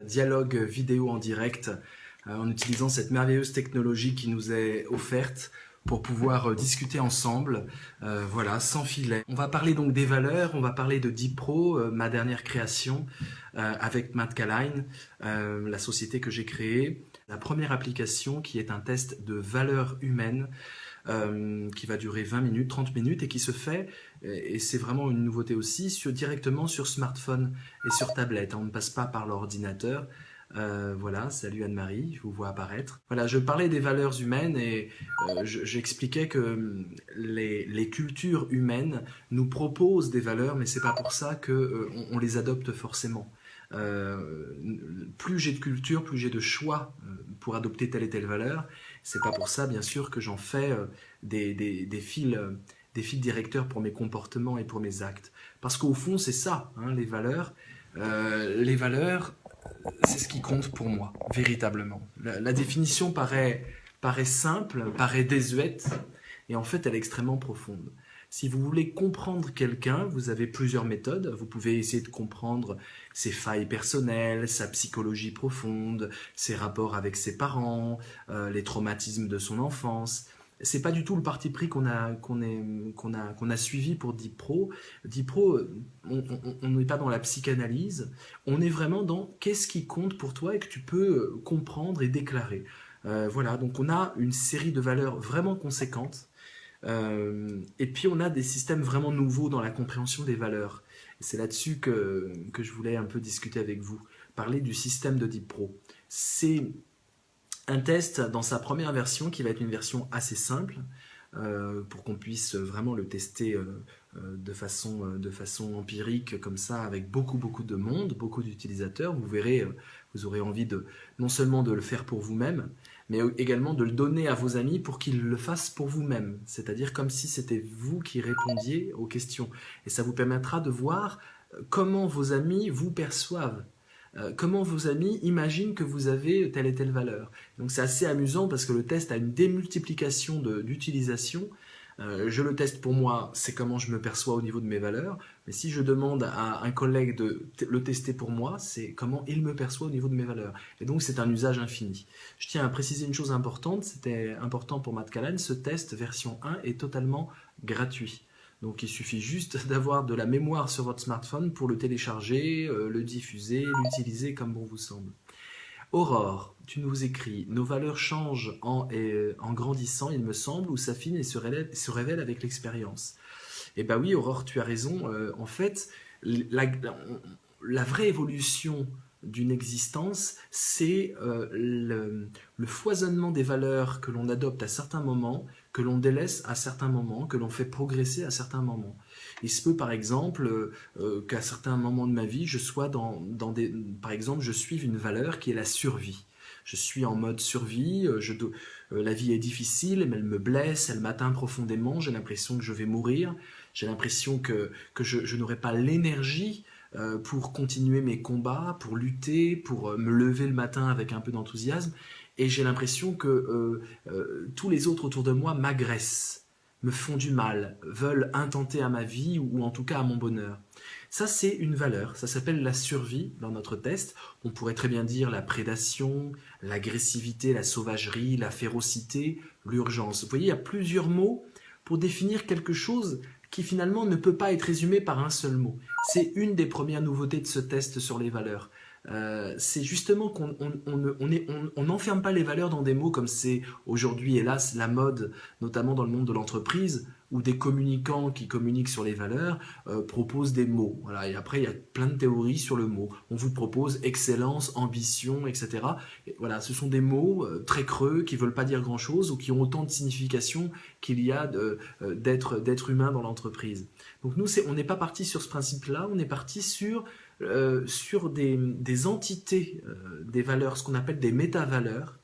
dialogue vidéo en direct en utilisant cette merveilleuse technologie qui nous est offerte pour pouvoir discuter ensemble, voilà, sans filet. On va parler donc des valeurs, on va parler de DeepPro, ma dernière création, avec Matt Caline, la société que j'ai créée. La première application qui est un test de valeurs humaines, qui va durer 20 minutes, 30 minutes et qui se fait, et c'est vraiment une nouveauté aussi, directement sur smartphone et sur tablette. On ne passe pas par l'ordinateur. Voilà, salut Anne-Marie, je vous vois apparaître. Voilà, je parlais des valeurs humaines et j'expliquais que les cultures humaines nous proposent des valeurs, mais c'est pas pour ça que on les adopte forcément. Plus j'ai de culture, plus j'ai de choix pour adopter telle et telle valeur. C'est pas pour ça, bien sûr, que j'en fais des fils directeurs pour mes comportements et pour mes actes. Parce qu'au fond, c'est ça, hein, les valeurs. Les valeurs, c'est ce qui compte pour moi, véritablement. La définition paraît simple, paraît désuète, et en fait, elle est extrêmement profonde. Si vous voulez comprendre quelqu'un, vous avez plusieurs méthodes. Vous pouvez essayer de comprendre ses failles personnelles, sa psychologie profonde, ses rapports avec ses parents, les traumatismes de son enfance. C'est pas du tout le parti pris qu'on a suivi pour DeepPro. DeepPro, on n'est pas dans la psychanalyse, on est vraiment dans qu'est-ce qui compte pour toi et que tu peux comprendre et déclarer. Voilà, donc on a une série de valeurs vraiment conséquentes. Et puis on a des systèmes vraiment nouveaux dans la compréhension des valeurs. Et c'est là-dessus que je voulais un peu discuter avec vous, parler du système de DeepPro. C'est un test dans sa première version qui va être une version assez simple pour qu'on puisse vraiment le tester de façon empirique comme ça avec beaucoup de monde, beaucoup d'utilisateurs. Vous verrez, vous aurez envie non seulement de le faire pour vous-même, mais également de le donner à vos amis pour qu'ils le fassent pour vous-même. C'est-à-dire comme si c'était vous qui répondiez aux questions. Et ça vous permettra de voir comment vos amis vous perçoivent. Comment vos amis imaginent que vous avez telle et telle valeur. Donc c'est assez amusant parce que le test a une démultiplication d'utilisation. Je le teste pour moi, c'est comment je me perçois au niveau de mes valeurs. Mais si je demande à un collègue de le tester pour moi, c'est comment il me perçoit au niveau de mes valeurs. Et donc c'est un usage infini. Je tiens à préciser une chose importante, c'était important pour Matt Caline, ce test version 1 est totalement gratuit. Donc il suffit juste d'avoir de la mémoire sur votre smartphone pour le télécharger, le diffuser, l'utiliser comme bon vous semble. Aurore, tu nous écris « Nos valeurs changent en grandissant, il me semble, ou s'affinent et se révèlent avec l'expérience. » Eh bien oui, Aurore, tu as raison. En fait, la vraie évolution d'une existence, c'est le foisonnement des valeurs que l'on adopte à certains moments, que l'on délaisse à certains moments, que l'on fait progresser à certains moments. Il se peut par exemple qu'à certains moments de ma vie, je sois par exemple, je suive une valeur qui est la survie. Je suis en mode survie, la vie est difficile, mais elle me blesse, elle m'atteint profondément, j'ai l'impression que je vais mourir, j'ai l'impression que je n'aurai pas l'énergie pour continuer mes combats, pour lutter, pour me lever le matin avec un peu d'enthousiasme, et j'ai l'impression que tous les autres autour de moi m'agressent, me font du mal, veulent intenter à ma vie ou en tout cas à mon bonheur. Ça, c'est une valeur, ça s'appelle la survie dans notre test. On pourrait très bien dire la prédation, l'agressivité, la sauvagerie, la férocité, l'urgence. Vous voyez, il y a plusieurs mots pour définir quelque chose qui finalement ne peut pas être résumé par un seul mot. C'est une des premières nouveautés de ce test sur les valeurs. C'est justement qu'on n'enferme pas les valeurs dans des mots comme c'est aujourd'hui, hélas, la mode, notamment dans le monde de l'entreprise, où des communicants qui communiquent sur les valeurs proposent des mots. Voilà. Et après, il y a plein de théories sur le mot. On vous propose excellence, ambition, etc. Et voilà, ce sont des mots très creux qui ne veulent pas dire grand-chose ou qui ont autant de signification qu'il y a d'être humain dans l'entreprise. Donc nous, on n'est pas parti sur ce principe-là, on est parti sur des entités des valeurs, ce qu'on appelle des méta-valeurs.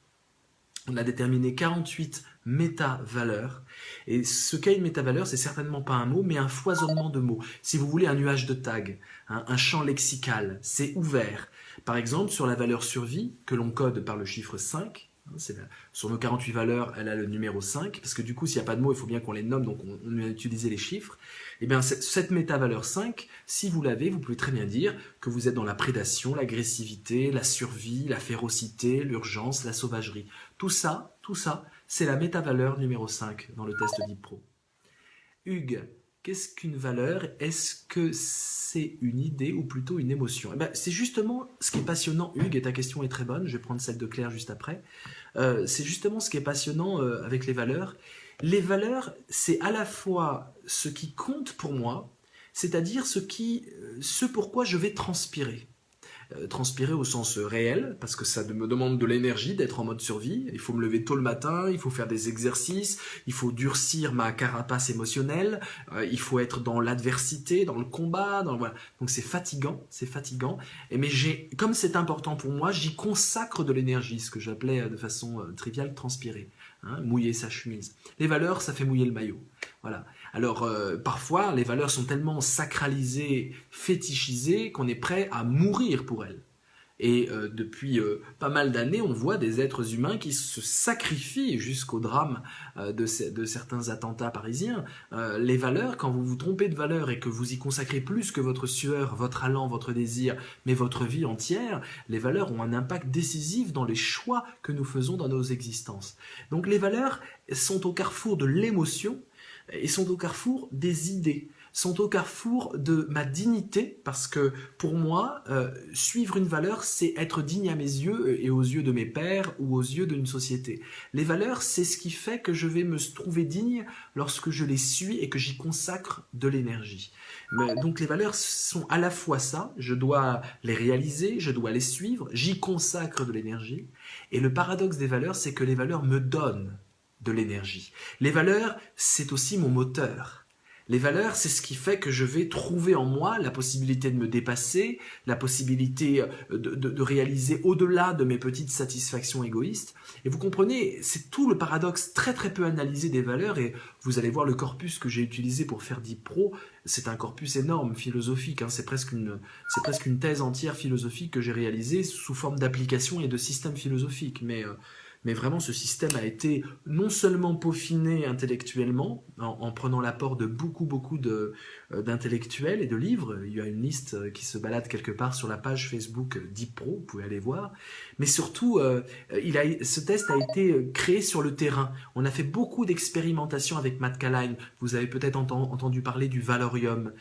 On a déterminé 48 méta-valeurs. Et ce qu'est une méta-valeur, c'est certainement pas un mot, mais un foisonnement de mots. Si vous voulez, un nuage de tags, hein, un champ lexical, c'est ouvert. Par exemple, sur la valeur survie, que l'on code par le chiffre 5, Sur nos 48 valeurs, elle a le numéro 5, parce que du coup, s'il n'y a pas de mots, il faut bien qu'on les nomme, donc on a utilisé les chiffres. Et bien, cette méta-valeur 5, si vous l'avez, vous pouvez très bien dire que vous êtes dans la prédation, l'agressivité, la survie, la férocité, l'urgence, la sauvagerie. Tout ça, c'est la méta-valeur numéro 5 dans le test Deep Pro. Hugues, qu'est-ce qu'une valeur? Est-ce que c'est une idée ou plutôt une émotion? Eh ben, c'est justement ce qui est passionnant, Hugues, et ta question est très bonne, je vais prendre celle de Claire juste après. C'est justement ce qui est passionnant avec les valeurs. Les valeurs, c'est à la fois ce qui compte pour moi, c'est-à-dire ce pourquoi je vais transpirer. Transpirer au sens réel, parce que ça me demande de l'énergie d'être en mode survie. Il faut me lever tôt le matin, il faut faire des exercices, il faut durcir ma carapace émotionnelle, il faut être dans l'adversité, dans le combat, voilà. Donc c'est fatigant. Mais comme c'est important pour moi, j'y consacre de l'énergie, ce que j'appelais de façon triviale transpirer, hein, mouiller sa chemise. Les valeurs, ça fait mouiller le maillot. Voilà. Alors, parfois, les valeurs sont tellement sacralisées, fétichisées, qu'on est prêt à mourir pour elles. Et depuis pas mal d'années, on voit des êtres humains qui se sacrifient jusqu'au drame de certains attentats parisiens. Les valeurs, quand vous vous trompez de valeur et que vous y consacrez plus que votre sueur, votre allant, votre désir, mais votre vie entière, les valeurs ont un impact décisif dans les choix que nous faisons dans nos existences. Donc les valeurs sont au carrefour de l'émotion, et sont au carrefour des idées, sont au carrefour de ma dignité, parce que pour moi, suivre une valeur, c'est être digne à mes yeux et aux yeux de mes pairs ou aux yeux d'une société. Les valeurs, c'est ce qui fait que je vais me trouver digne lorsque je les suis et que j'y consacre de l'énergie. Donc les valeurs sont à la fois ça, je dois les réaliser, je dois les suivre, j'y consacre de l'énergie, et le paradoxe des valeurs, c'est que les valeurs me donnent de l'énergie. Les valeurs, c'est aussi mon moteur. Les valeurs, c'est ce qui fait que je vais trouver en moi la possibilité de me dépasser, la possibilité de réaliser au-delà de mes petites satisfactions égoïstes. Et vous comprenez, c'est tout le paradoxe très très peu analysé des valeurs, et vous allez voir le corpus que j'ai utilisé pour faire Deep Pro, c'est un corpus énorme, philosophique, hein. C'est presque une thèse entière philosophique que j'ai réalisée sous forme d'application et de système philosophique. Mais vraiment, ce système a été non seulement peaufiné intellectuellement, en prenant l'apport de beaucoup d'intellectuels et de livres. Il y a une liste qui se balade quelque part sur la page Facebook Deep Pro, vous pouvez aller voir. Mais surtout, ce test a été créé sur le terrain. On a fait beaucoup d'expérimentations avec Matt Callahan. Vous avez peut-être entendu parler du Valorium.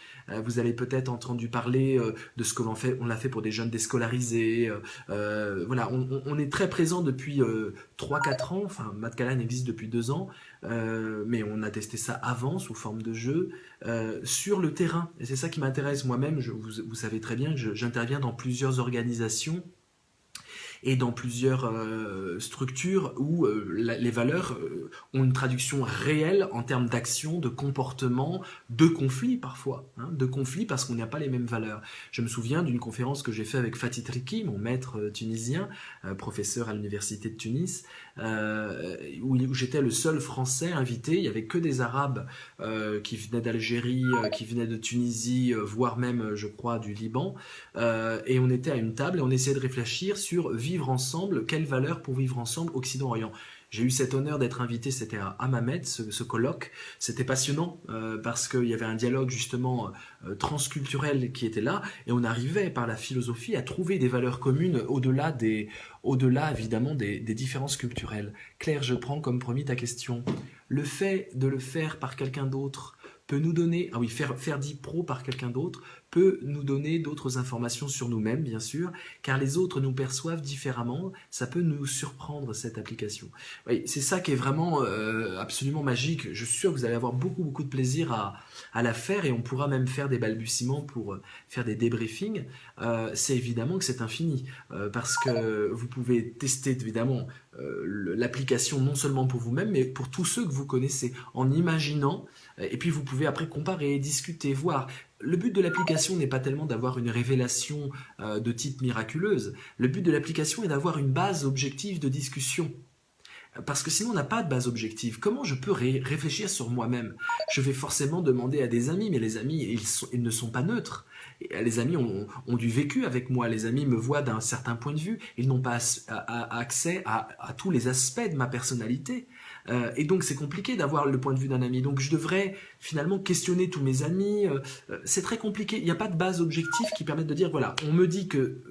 Vous avez peut-être entendu parler de ce que l'on fait. On l'a fait pour des jeunes déscolarisés. Voilà, on est très présent depuis 3-4 ans. Enfin, Matt Callahan existe depuis 2 ans. Mais on a testé ça avant sous forme de jeu sur le terrain, et c'est ça qui m'intéresse moi-même. Vous savez très bien que j'interviens dans plusieurs organisations et dans plusieurs structures où les valeurs ont une traduction réelle en termes d'action, de comportement, de conflits parfois, hein, de conflits parce qu'on n'a pas les mêmes valeurs. Je me souviens d'une conférence que j'ai faite avec Fatih Triki, mon maître tunisien, professeur à l'université de Tunis, où j'étais le seul Français invité. Il n'y avait que des Arabes qui venaient d'Algérie, qui venaient de Tunisie, voire même, je crois, du Liban. Et on était à une table et on essayait de réfléchir sur vivre ensemble, quelles valeurs pour vivre ensemble Occident-Orient. J'ai eu cet honneur d'être invité, c'était à Hammamet, ce colloque. C'était passionnant parce qu'il y avait un dialogue justement transculturel qui était là, et on arrivait par la philosophie à trouver des valeurs communes au-delà évidemment des différences culturelles. Claire, je prends comme promis ta question. Le fait de le faire par quelqu'un d'autre peut nous donner, faire Deep Pro par quelqu'un d'autre peut nous donner d'autres informations sur nous-mêmes, bien sûr, car les autres nous perçoivent différemment. Ça peut nous surprendre, cette application. Oui, c'est ça qui est vraiment absolument magique. Je suis sûr que vous allez avoir beaucoup de plaisir à la faire, et on pourra même faire des balbutiements pour faire des débriefings. C'est évidemment que c'est infini, parce que vous pouvez tester évidemment l'application non seulement pour vous-même, mais pour tous ceux que vous connaissez, en imaginant, et puis vous pouvez après comparer, discuter, voir. Le but de l'application n'est pas tellement d'avoir une révélation de type miraculeuse. Le but de l'application est d'avoir une base objective de discussion. Parce que sinon, on n'a pas de base objective. Comment je peux réfléchir sur moi-même? Je vais forcément demander à des amis, mais les amis, ils ne sont pas neutres. Les amis ont du vécu avec moi. Les amis me voient d'un certain point de vue. Ils n'ont pas accès à tous les aspects de ma personnalité. Et donc, c'est compliqué d'avoir le point de vue d'un ami. Donc, je devrais finalement questionner tous mes amis. C'est très compliqué. Il n'y a pas de base objective qui permette de dire, voilà, on me dit que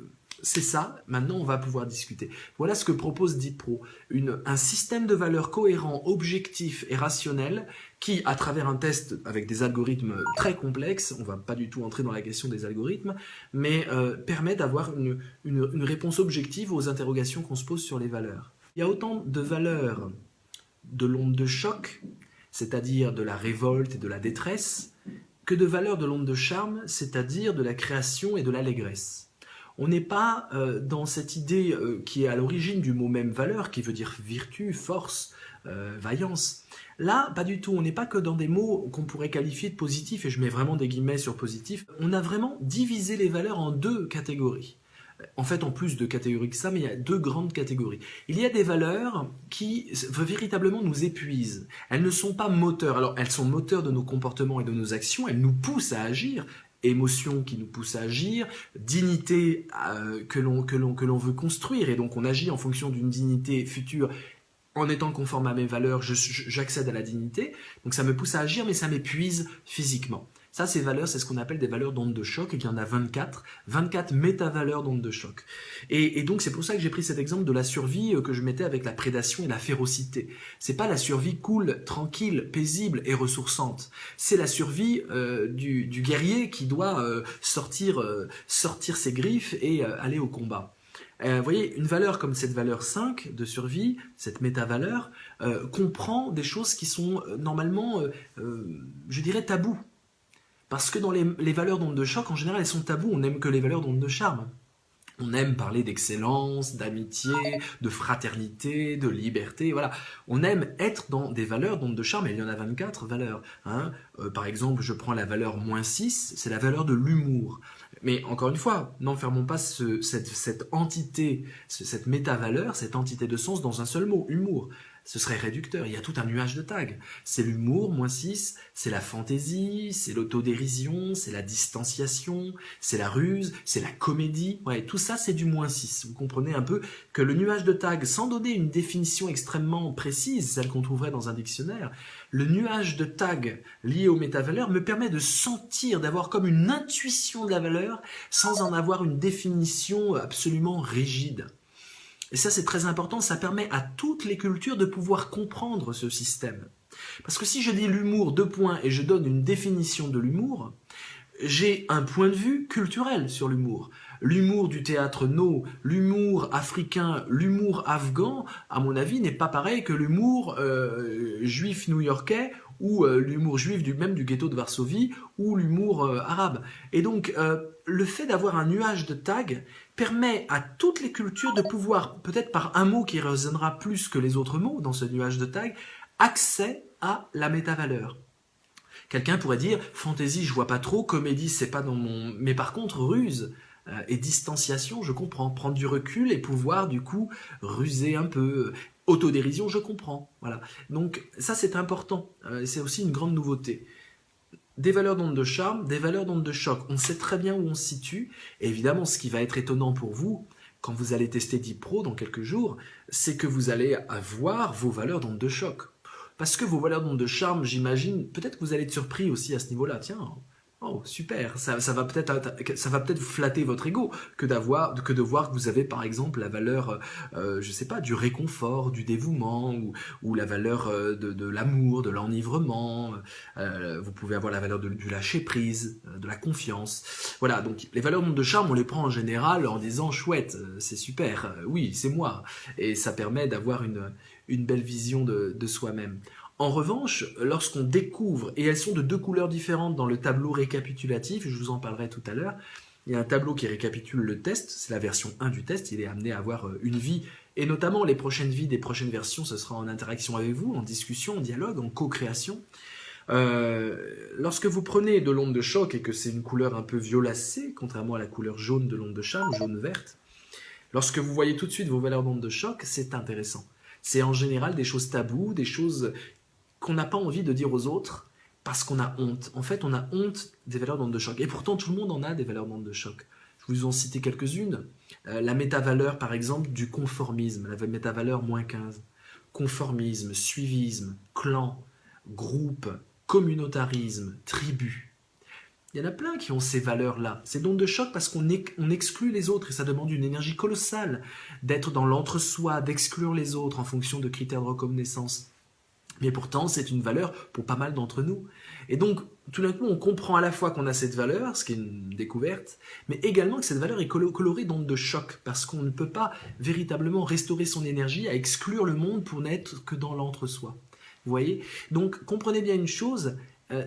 c'est ça, maintenant on va pouvoir discuter. Voilà ce que propose DeepPro, un système de valeurs cohérent, objectif et rationnel qui, à travers un test avec des algorithmes très complexes, on ne va pas du tout entrer dans la question des algorithmes, mais permet d'avoir une réponse objective aux interrogations qu'on se pose sur les valeurs. Il y a autant de valeurs de l'onde de choc, c'est-à-dire de la révolte et de la détresse, que de valeurs de l'onde de charme, c'est-à-dire de la création et de l'allégresse. On n'est pas dans cette idée qui est à l'origine du mot même valeur, qui veut dire vertu, force, vaillance. Là, pas du tout. On n'est pas que dans des mots qu'on pourrait qualifier de positifs, et je mets vraiment des guillemets sur positif. On a vraiment divisé les valeurs en deux catégories. En fait, en plus de catégories que ça, mais il y a deux grandes catégories. Il y a des valeurs qui véritablement nous épuisent. Elles ne sont pas moteurs. Alors, elles sont moteurs de nos comportements et de nos actions. Elles nous poussent à agir. Émotion qui nous pousse à agir, dignité que l'on veut construire, et donc on agit en fonction d'une dignité future. En étant conforme à mes valeurs, j'accède à la dignité, donc ça me pousse à agir, mais ça m'épuise physiquement. Ça, ces valeurs, c'est ce qu'on appelle des valeurs d'onde de choc, et il y en a 24 méta-valeurs d'onde de choc. Et donc, c'est pour ça que j'ai pris cet exemple de la survie que je mettais avec la prédation et la férocité. C'est pas la survie cool, tranquille, paisible et ressourçante. C'est la survie du guerrier qui doit sortir ses griffes et aller au combat. Vous voyez, une valeur comme cette valeur 5 de survie, cette méta-valeur, comprend des choses qui sont normalement, je dirais, tabous. Parce que dans les valeurs d'onde de choc, en général, elles sont tabous. On n'aime que les valeurs d'onde de charme. On aime parler d'excellence, d'amitié, de fraternité, de liberté, voilà. On aime être dans des valeurs d'onde de charme, et il y en a 24 valeurs. Hein. Par exemple, je prends la valeur -6, c'est la valeur de l'humour. Mais encore une fois, n'enfermons pas cette entité, cette méta-valeur, cette entité de sens dans un seul mot, humour. Ce serait réducteur, il y a tout un nuage de tags. C'est l'humour, -6, c'est la fantaisie, c'est l'autodérision, c'est la distanciation, c'est la ruse, c'est la comédie. Ouais, tout ça, c'est du -6. Vous comprenez un peu que le nuage de tags, sans donner une définition extrêmement précise, celle qu'on trouverait dans un dictionnaire, le nuage de tags lié aux métavaleurs me permet de sentir, d'avoir comme une intuition de la valeur, sans en avoir une définition absolument rigide. Et ça, c'est très important, ça permet à toutes les cultures de pouvoir comprendre ce système. Parce que si je dis l'humour, et je donne une définition de l'humour, j'ai un point de vue culturel sur l'humour. L'humour du théâtre No, l'humour africain, l'humour afghan, à mon avis, n'est pas pareil que l'humour juif new-yorkais ou l'humour juif même du ghetto de Varsovie ou l'humour arabe. Et donc, le fait d'avoir un nuage de tags permet à toutes les cultures de pouvoir, peut-être par un mot qui résonnera plus que les autres mots dans ce nuage de tags, accès à la métavaleur. Quelqu'un pourrait dire fantaisie, je vois pas trop, comédie, c'est pas dans mon. Mais par contre, ruse et distanciation, je comprends. Prendre du recul et pouvoir du coup ruser un peu. Autodérision, je comprends. Voilà. Donc ça, c'est important. C'est aussi une grande nouveauté. Des valeurs d'onde de charme, des valeurs d'onde de choc. On sait très bien où on se situe. Et évidemment, ce qui va être étonnant pour vous, quand vous allez tester DeepPro dans quelques jours, c'est que vous allez avoir vos valeurs d'onde de choc. Parce que vos valeurs d'onde de charme, j'imagine, peut-être que vous allez être surpris aussi à ce niveau-là. Tiens, oh super, ça va peut-être flatter votre ego que de voir que vous avez par exemple la valeur, je sais pas, du réconfort, du dévouement ou la valeur de l'amour, de l'enivrement. Vous pouvez avoir la valeur du lâcher prise, de la confiance. Voilà, donc les valeurs d'onde de charme, on les prend en général en disant chouette, c'est super, oui, c'est moi, et ça permet d'avoir une belle vision de soi-même. En revanche, lorsqu'on découvre, et elles sont de deux couleurs différentes dans le tableau récapitulatif, je vous en parlerai tout à l'heure, il y a un tableau qui récapitule le test, c'est la version 1 du test, il est amené à avoir une vie, et notamment les prochaines vies des prochaines versions, ce sera en interaction avec vous, en discussion, en dialogue, en co-création. Lorsque vous prenez de l'onde de choc, et que c'est une couleur un peu violacée, contrairement à la couleur jaune de l'onde de charme, jaune-verte, lorsque vous voyez tout de suite vos valeurs d'onde de choc, c'est intéressant. C'est en général des choses taboues, des choses qu'on n'a pas envie de dire aux autres parce qu'on a honte. En fait, on a honte des valeurs d'onde de choc. Et pourtant, tout le monde en a des valeurs d'onde de choc. Je vous en citer quelques-unes. La métavaleur, par exemple, du conformisme, la métavaleur -15. Conformisme, suivisme, clan, groupe, communautarisme, tribu. Il y en a plein qui ont ces valeurs-là. C'est d'onde de choc parce qu'on exclut les autres et ça demande une énergie colossale d'être dans l'entre-soi, d'exclure les autres en fonction de critères de reconnaissance. Mais pourtant, c'est une valeur pour pas mal d'entre nous. Et donc, tout d'un coup, on comprend à la fois qu'on a cette valeur, ce qui est une découverte, mais également que cette valeur est colorée d'onde de choc, parce qu'on ne peut pas véritablement restaurer son énergie à exclure le monde pour n'être que dans l'entre-soi. Vous voyez? Donc, comprenez bien une chose,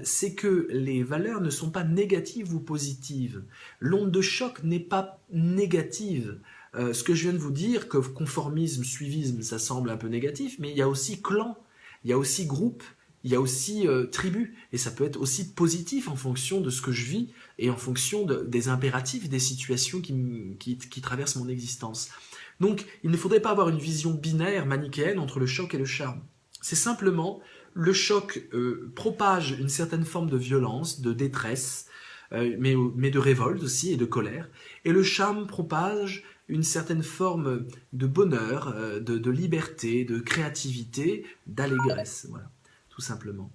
c'est que les valeurs ne sont pas négatives ou positives. L'onde de choc n'est pas négative. Ce que je viens de vous dire, que conformisme, suivisme, ça semble un peu négatif, mais il y a aussi clan, il y a aussi groupe, il y a aussi tribu, et ça peut être aussi positif en fonction de ce que je vis et en fonction des impératifs, des situations qui traversent mon existence. Donc, il ne faudrait pas avoir une vision binaire, manichéenne entre le choc et le charme. C'est simplement, le choc propage une certaine forme de violence, de détresse, mais de révolte aussi et de colère, et le charme propage une certaine forme de bonheur, de liberté, de créativité, d'allégresse, voilà, tout simplement.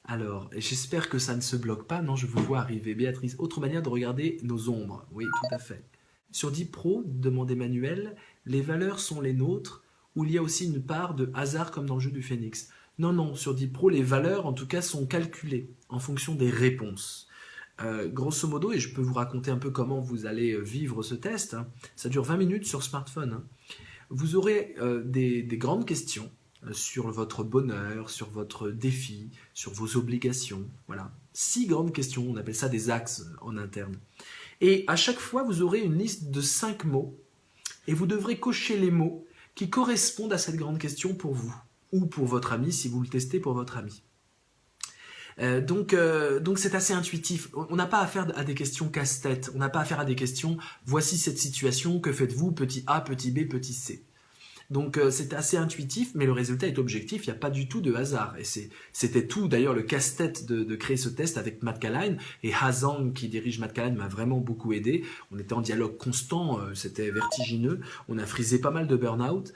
Alors, j'espère que ça ne se bloque pas. Non, je vous vois arriver. Béatrice, autre manière de regarder nos ombres. Oui, tout à fait. Sur Dipro, demande Emmanuel, les valeurs sont les nôtres, ou il y a aussi une part de hasard comme dans le jeu du Phénix? Non, non, sur Dipro, les valeurs, en tout cas, sont calculées en fonction des réponses. Grosso modo, et je peux vous raconter un peu comment vous allez vivre ce test, hein, ça dure 20 minutes sur smartphone. Hein. Vous aurez des grandes questions sur votre bonheur, sur votre défi, sur vos obligations. Voilà. 6 grandes questions, on appelle ça des axes en interne. Et à chaque fois, vous aurez une liste de 5 mots et vous devrez cocher les mots qui correspondent à cette grande question pour vous ou pour votre ami si vous le testez pour votre ami. Donc c'est assez intuitif. On n'a pas affaire à des questions casse-tête. On n'a pas affaire à des questions « voici cette situation, que faites-vous, petit a, petit b, petit c ». Donc c'est assez intuitif, mais le résultat est objectif, il n'y a pas du tout de hasard. Et c'était tout, d'ailleurs, le casse-tête de créer ce test avec Matt Callahan. Et Hazang, qui dirige Matt Callahan, m'a vraiment beaucoup aidé. On était en dialogue constant, c'était vertigineux. On a frisé pas mal de burn-out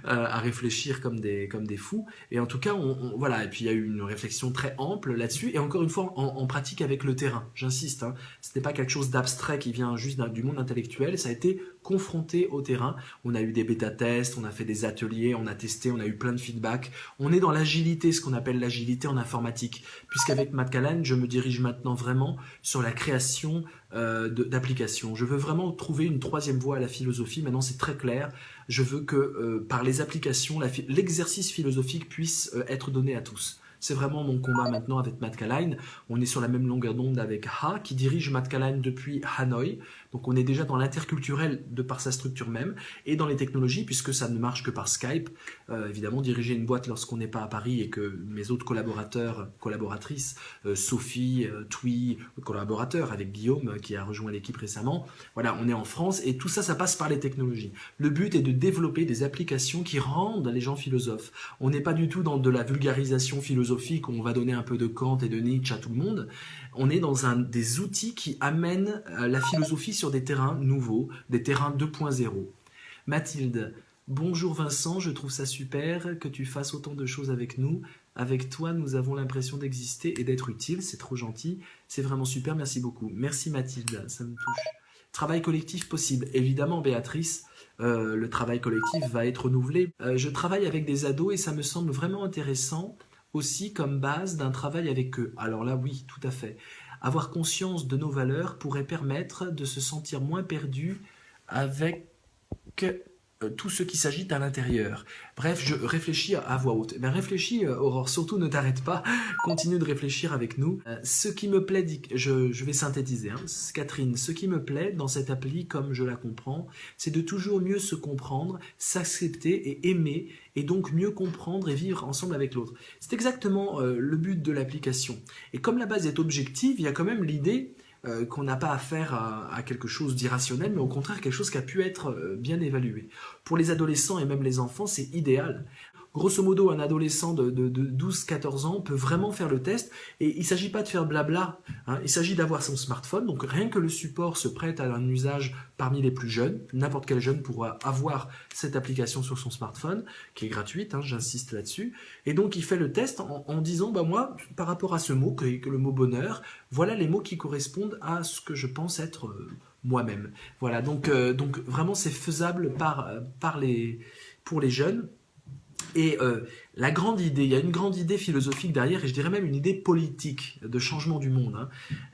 à réfléchir comme des fous. Et en tout cas, voilà. Et puis il y a eu une réflexion très ample là-dessus. Et encore une fois, en pratique avec le terrain. J'insiste, hein, ce n'est pas quelque chose d'abstrait qui vient juste du monde intellectuel. Ça a été confronté au terrain. On a eu des bêta-tests, on a fait des ateliers, on a testé, on a eu plein de feedback. On est dans l'agilité, ce qu'on appelle l'agilité en informatique. Puisqu'avec Matt Callahan, je me dirige maintenant vraiment sur la création d'applications. Je veux vraiment trouver une troisième voie à la philosophie. Maintenant, c'est très clair. Je veux que par les applications, l'exercice philosophique puisse être donné à tous. C'est vraiment mon combat maintenant avec Matt Callahan. On est sur la même longueur d'onde avec Ha, qui dirige Matt Callahan depuis Hanoï. Donc on est déjà dans l'interculturel de par sa structure même, et dans les technologies, puisque ça ne marche que par Skype. Évidemment, diriger une boîte lorsqu'on n'est pas à Paris et que mes autres collaboratrices, Sophie, Twi, collaborateurs avec Guillaume, qui a rejoint l'équipe récemment, voilà, on est en France, et tout ça, ça passe par les technologies. Le but est de développer des applications qui rendent les gens philosophes. On n'est pas du tout dans de la vulgarisation philosophique où on va donner un peu de Kant et de Nietzsche à tout le monde. On est dans des outils qui amènent la philosophie sur des terrains nouveaux, des terrains 2.0. Mathilde, bonjour Vincent, je trouve ça super que tu fasses autant de choses avec nous. Avec toi, nous avons l'impression d'exister et d'être utiles, c'est trop gentil, c'est vraiment super, merci beaucoup. Merci Mathilde, ça me touche. Travail collectif possible, évidemment Béatrice, le travail collectif va être renouvelé. Je travaille avec des ados et ça me semble vraiment intéressant aussi comme base d'un travail avec eux. Alors là, oui, tout à fait. Avoir conscience de nos valeurs pourrait permettre de se sentir moins perdu avec tout ce qui s'agite à l'intérieur. Bref, je réfléchis à voix haute. Ben réfléchis, Aurore, surtout ne t'arrête pas, continue de réfléchir avec nous. Ce qui me plaît, je vais synthétiser, hein. Catherine, ce qui me plaît dans cette appli, comme je la comprends, c'est de toujours mieux se comprendre, s'accepter et aimer, et donc mieux comprendre et vivre ensemble avec l'autre. C'est exactement le but de l'application. Et comme la base est objective, il y a quand même l'idée qu'on n'a pas affaire à quelque chose d'irrationnel, mais au contraire quelque chose qui a pu être bien évalué. Pour les adolescents et même les enfants, c'est idéal. Grosso modo, un adolescent de 12-14 ans peut vraiment faire le test et il ne s'agit pas de faire blabla, hein, il s'agit d'avoir son smartphone, donc rien que le support se prête à un usage parmi les plus jeunes, n'importe quel jeune pourra avoir cette application sur son smartphone, qui est gratuite, hein, j'insiste là-dessus, et donc il fait le test en disant, bah moi, par rapport à ce mot, que le mot bonheur, voilà les mots qui correspondent à ce que je pense être moi-même. Voilà, donc vraiment c'est faisable pour les jeunes. Et la grande idée, il y a une grande idée philosophique derrière, et je dirais même une idée politique de changement du monde, hein,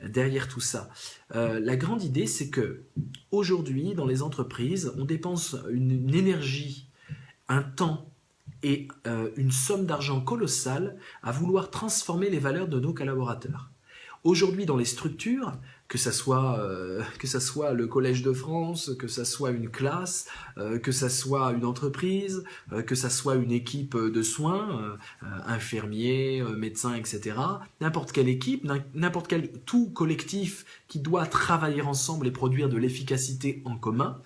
derrière tout ça. La grande idée, c'est que aujourd'hui, dans les entreprises, on dépense une énergie, un temps et une somme d'argent colossale à vouloir transformer les valeurs de nos collaborateurs. Aujourd'hui, dans les structures, que ça soit le Collège de France, que ça soit une classe, que ça soit une entreprise, que ça soit une équipe de soins, infirmiers, médecins, etc. N'importe quelle équipe, n'importe quel tout collectif qui doit travailler ensemble et produire de l'efficacité en commun,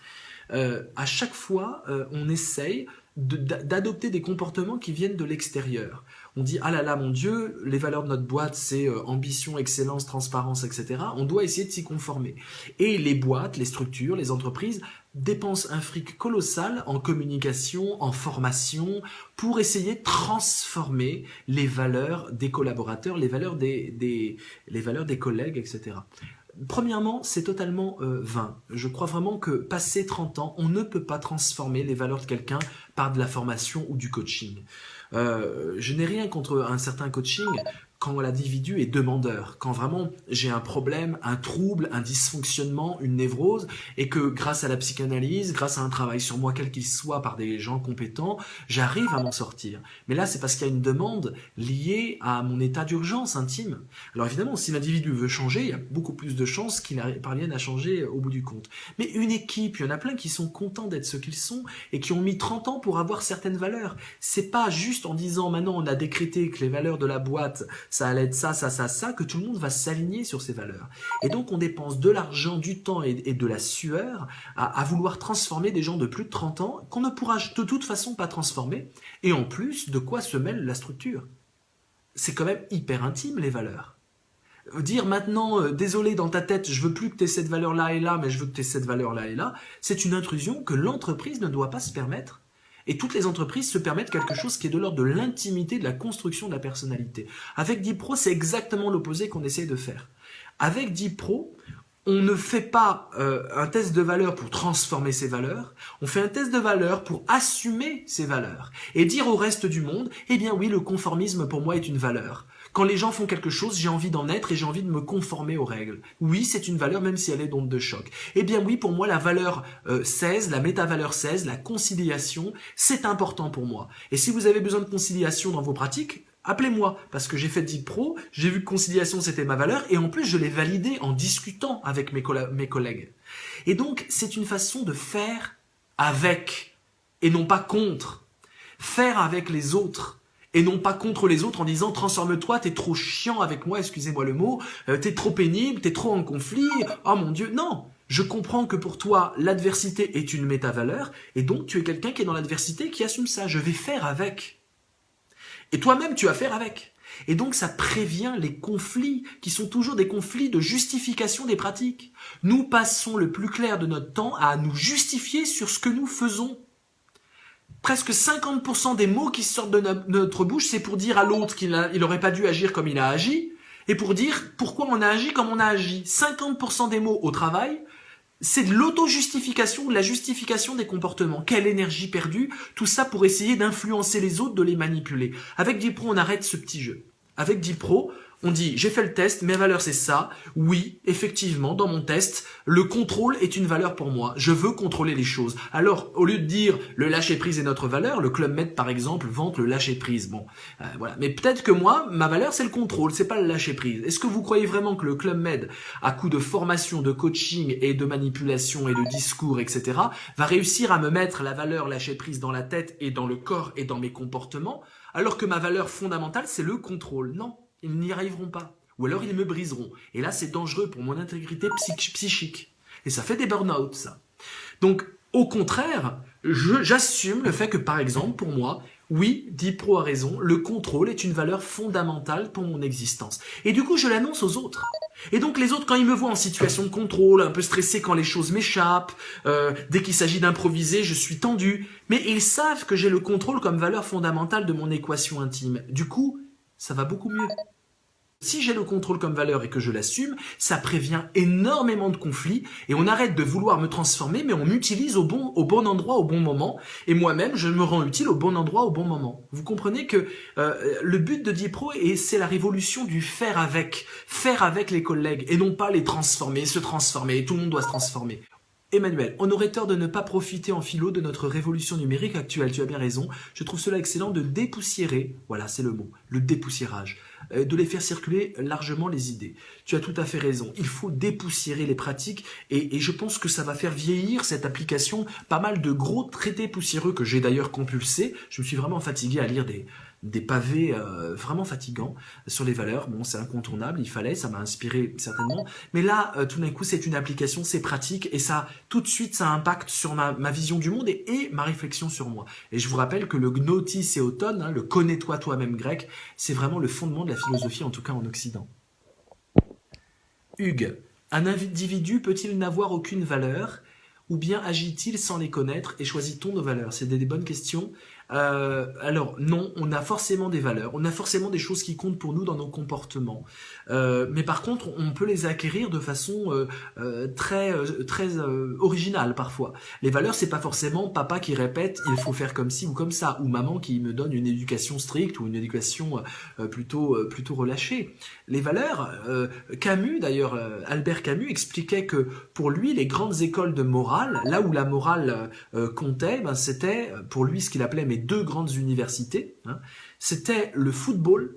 à chaque fois, on essaye d'adopter des comportements qui viennent de l'extérieur. On dit, ah là là, mon Dieu, les valeurs de notre boîte, c'est ambition, excellence, transparence, etc. On doit essayer de s'y conformer. Et les boîtes, les structures, les entreprises dépensent un fric colossal en communication, en formation, pour essayer de transformer les valeurs des collaborateurs, les valeurs des collègues, etc. Premièrement, c'est totalement vain. Je crois vraiment que passé 30 ans, on ne peut pas transformer les valeurs de quelqu'un par de la formation ou du coaching. Je n'ai rien contre un certain coaching quand l'individu est demandeur, quand vraiment j'ai un problème, un trouble, un dysfonctionnement, une névrose, et que grâce à la psychanalyse, grâce à un travail sur moi quel qu'il soit par des gens compétents, j'arrive à m'en sortir. Mais là, c'est parce qu'il y a une demande liée à mon état d'urgence intime. Alors évidemment, si l'individu veut changer, il y a beaucoup plus de chances qu'il parvienne à changer au bout du compte. Mais une équipe, il y en a plein qui sont contents d'être ce qu'ils sont et qui ont mis 30 ans pour avoir certaines valeurs. C'est pas juste en disant maintenant on a décrété que les valeurs de la boîte ça allait être ça, que tout le monde va s'aligner sur ces valeurs. Et donc on dépense de l'argent, du temps et de la sueur à vouloir transformer des gens de plus de 30 ans qu'on ne pourra de toute façon pas transformer. Et en plus, de quoi se mêle la structure? C'est quand même hyper intime les valeurs. Dire maintenant, désolé dans ta tête, je veux plus que tu aies cette valeur-là et là, mais je veux que tu aies cette valeur-là et là, c'est une intrusion que l'entreprise ne doit pas se permettre. Et toutes les entreprises se permettent quelque chose qui est de l'ordre de l'intimité, de la construction de la personnalité. Avec Dipro, c'est exactement l'opposé qu'on essaye de faire. Avec Dipro, on ne fait pas un test de valeur pour transformer ses valeurs, on fait un test de valeur pour assumer ses valeurs et dire au reste du monde, eh bien oui, le conformisme pour moi est une valeur. Quand les gens font quelque chose, j'ai envie d'en être et j'ai envie de me conformer aux règles. Oui, c'est une valeur même si elle est d'onde de choc. Eh bien oui, pour moi, la valeur 16, la méta-valeur 16, la conciliation, c'est important pour moi. Et si vous avez besoin de conciliation dans vos pratiques, appelez-moi, parce que j'ai fait Dipro, j'ai vu que conciliation c'était ma valeur, et en plus je l'ai validé en discutant avec mes collègues. Et donc, c'est une façon de faire avec, et non pas contre. Faire avec les autres. Et non pas contre les autres en disant transforme-toi, t'es trop chiant avec moi, excusez-moi le mot, t'es trop pénible, t'es trop en conflit, oh mon Dieu, non. Je comprends que pour toi, l'adversité est une méta-valeur, et donc tu es quelqu'un qui est dans l'adversité, qui assume ça. Je vais faire avec. Et toi-même, tu vas faire avec. Et donc ça prévient les conflits, qui sont toujours des conflits de justification des pratiques. Nous passons le plus clair de notre temps à nous justifier sur ce que nous faisons. Presque 50% des mots qui sortent de notre bouche, c'est pour dire à l'autre qu'il n'aurait pas dû agir comme il a agi, et pour dire pourquoi on a agi comme on a agi. 50% des mots au travail, c'est de l'auto-justification, de la justification des comportements. Quelle énergie perdue, tout ça pour essayer d'influencer les autres, de les manipuler. Avec Dipro, on arrête ce petit jeu. Avec Dipro, on dit, j'ai fait le test, mes valeurs c'est ça. Oui, effectivement, dans mon test, le contrôle est une valeur pour moi. Je veux contrôler les choses. Alors, au lieu de dire, le lâcher-prise est notre valeur, le Club Med, par exemple, vante le lâcher-prise. Bon, voilà. Mais peut-être que moi, ma valeur, c'est le contrôle, c'est pas le lâcher-prise. Est-ce que vous croyez vraiment que le Club Med, à coup de formation, de coaching et de manipulation et de discours, etc., va réussir à me mettre la valeur lâcher-prise dans la tête et dans le corps et dans mes comportements, alors que ma valeur fondamentale, c'est le contrôle? Non. Ils n'y arriveront pas. ou alors ils me briseront. Et là, c'est dangereux pour mon intégrité psychique. Et ça fait des burn-out, ça. Donc, au contraire, j'assume le fait que, par exemple, pour moi, oui, Dipro a raison, le contrôle est une valeur fondamentale pour mon existence. Et du coup, je l'annonce aux autres. Et donc les autres, quand ils me voient en situation de contrôle, un peu stressé quand les choses m'échappent, dès qu'il s'agit d'improviser, je suis tendu. Mais ils savent que j'ai le contrôle comme valeur fondamentale de mon équation intime. Du coup, ça va beaucoup mieux. Si j'ai le contrôle comme valeur et que je l'assume, ça prévient énormément de conflits et on arrête de vouloir me transformer, mais on m'utilise au bon endroit, au bon moment. Et moi-même, je me rends utile au bon endroit, au bon moment. Vous comprenez que le but de Dipro, c'est la révolution du faire avec les collègues et non pas les transformer, se transformer. Tout le monde doit se transformer. Emmanuel, on aurait tort de ne pas profiter en philo de notre révolution numérique actuelle, tu as bien raison. Je trouve cela excellent de dépoussiérer, voilà c'est le mot, le dépoussiérage, de les faire circuler largement les idées. Tu as tout à fait raison, il faut dépoussiérer les pratiques et je pense que ça va faire vieillir cette application, pas mal de gros traités poussiéreux que j'ai d'ailleurs compulsés. Je me suis vraiment fatigué à lire des pavés vraiment fatigants sur les valeurs. Bon, c'est incontournable, il fallait, ça m'a inspiré certainement. Mais là, tout d'un coup, c'est une application, c'est pratique et ça, tout de suite, ça impacte sur ma vision du monde et ma réflexion sur moi. Et je vous rappelle que le gnotis et auton, le connais-toi toi-même grec, c'est vraiment le fondement de la philosophie, en tout cas en Occident. Hugues, un individu peut-il n'avoir aucune valeur ou bien agit-il sans les connaître et choisit-on nos valeurs? C'est des bonnes questions. Alors non, on a forcément des valeurs, on a forcément des choses qui comptent pour nous dans nos comportements. Mais par contre, on peut les acquérir de façon très originale parfois. Les valeurs, c'est pas forcément papa qui répète il faut faire comme ci ou comme ça, ou maman qui me donne une éducation stricte ou une éducation plutôt relâchée. Les valeurs, Camus d'ailleurs, Albert Camus expliquait que pour lui, les grandes écoles de morale, là où la morale comptait, ben, c'était pour lui ce qu'il appelait mes deux grandes universités, hein, c'était le football,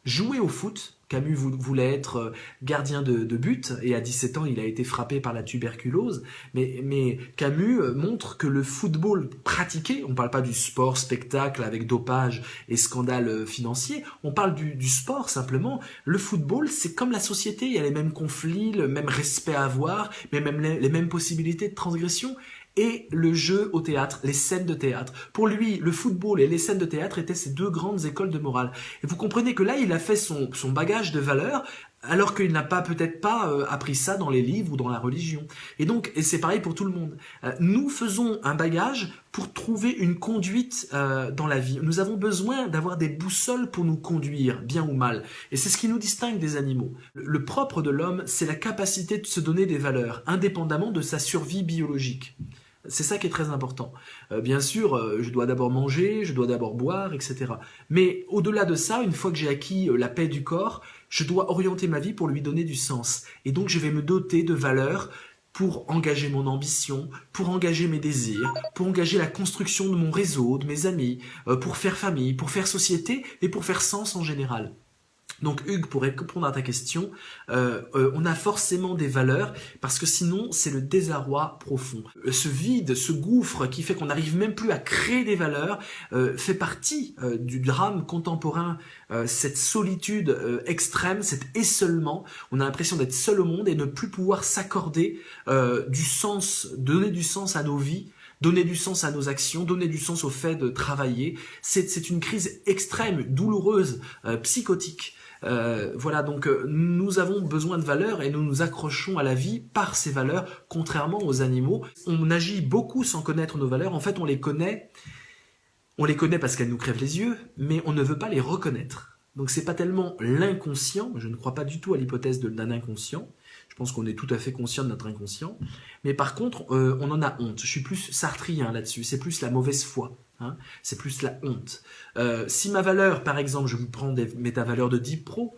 jouer au foot. Camus voulait être gardien de but et à 17 ans il a été frappé par la tuberculose, mais Camus montre que le football pratiqué, on ne parle pas du sport spectacle avec dopage et scandale financier, on parle du sport simplement. Le football, c'est comme la société, il y a les mêmes conflits, le même respect à avoir, mais même les mêmes possibilités de transgression. Et le jeu au théâtre, les scènes de théâtre. Pour lui, le football et les scènes de théâtre étaient ces deux grandes écoles de morale. Et vous comprenez que là, il a fait son bagage de valeurs, alors qu'il n'a peut-être pas appris ça dans les livres ou dans la religion. Et donc, et c'est pareil pour tout le monde. Nous faisons un bagage pour trouver une conduite dans la vie. Nous avons besoin d'avoir des boussoles pour nous conduire, bien ou mal. Et c'est ce qui nous distingue des animaux. Le propre de l'homme, c'est la capacité de se donner des valeurs, indépendamment de sa survie biologique. C'est ça qui est très important. Bien sûr, je dois d'abord manger, je dois d'abord boire, etc. Mais au-delà de ça, une fois que j'ai acquis la paix du corps, je dois orienter ma vie pour lui donner du sens. Et donc, je vais me doter de valeurs pour engager mon ambition, pour engager mes désirs, pour engager la construction de mon réseau, de mes amis, pour faire famille, pour faire société et pour faire sens en général. Donc Hugues, pour répondre à ta question, on a forcément des valeurs parce que sinon c'est le désarroi profond. Ce vide, ce gouffre qui fait qu'on n'arrive même plus à créer des valeurs fait partie du drame contemporain, cette solitude extrême, cet essolement. On a l'impression d'être seul au monde et ne plus pouvoir s'accorder du sens, donner du sens à nos vies. Donner du sens à nos actions, donner du sens au fait de travailler, c'est une crise extrême, douloureuse, psychotique. Voilà, donc nous avons besoin de valeurs et nous nous accrochons à la vie par ces valeurs, contrairement aux animaux. On agit beaucoup sans connaître nos valeurs. En fait, on les connaît parce qu'elles nous crèvent les yeux, mais on ne veut pas les reconnaître. Donc c'est pas tellement l'inconscient, je ne crois pas du tout à l'hypothèse d'un inconscient. Je pense qu'on est tout à fait conscient de notre inconscient. Mais par contre, on en a honte. Je suis plus sartrien là-dessus. C'est plus la mauvaise foi. Hein, c'est plus la honte. Si ma valeur, par exemple, je vous prends des métavaleurs de Dipro,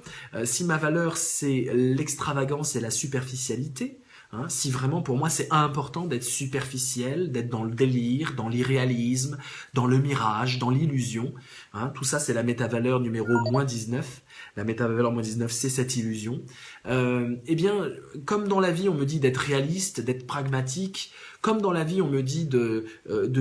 si ma valeur c'est l'extravagance et la superficialité, Hein, si vraiment pour moi c'est important d'être superficiel, d'être dans le délire, dans l'irréalisme, dans le mirage, dans l'illusion, hein, tout ça c'est la métavaleur numéro -19. La métavaleur -19 c'est cette illusion. Eh bien, comme dans la vie on me dit d'être réaliste, d'être pragmatique, comme dans la vie on me dit de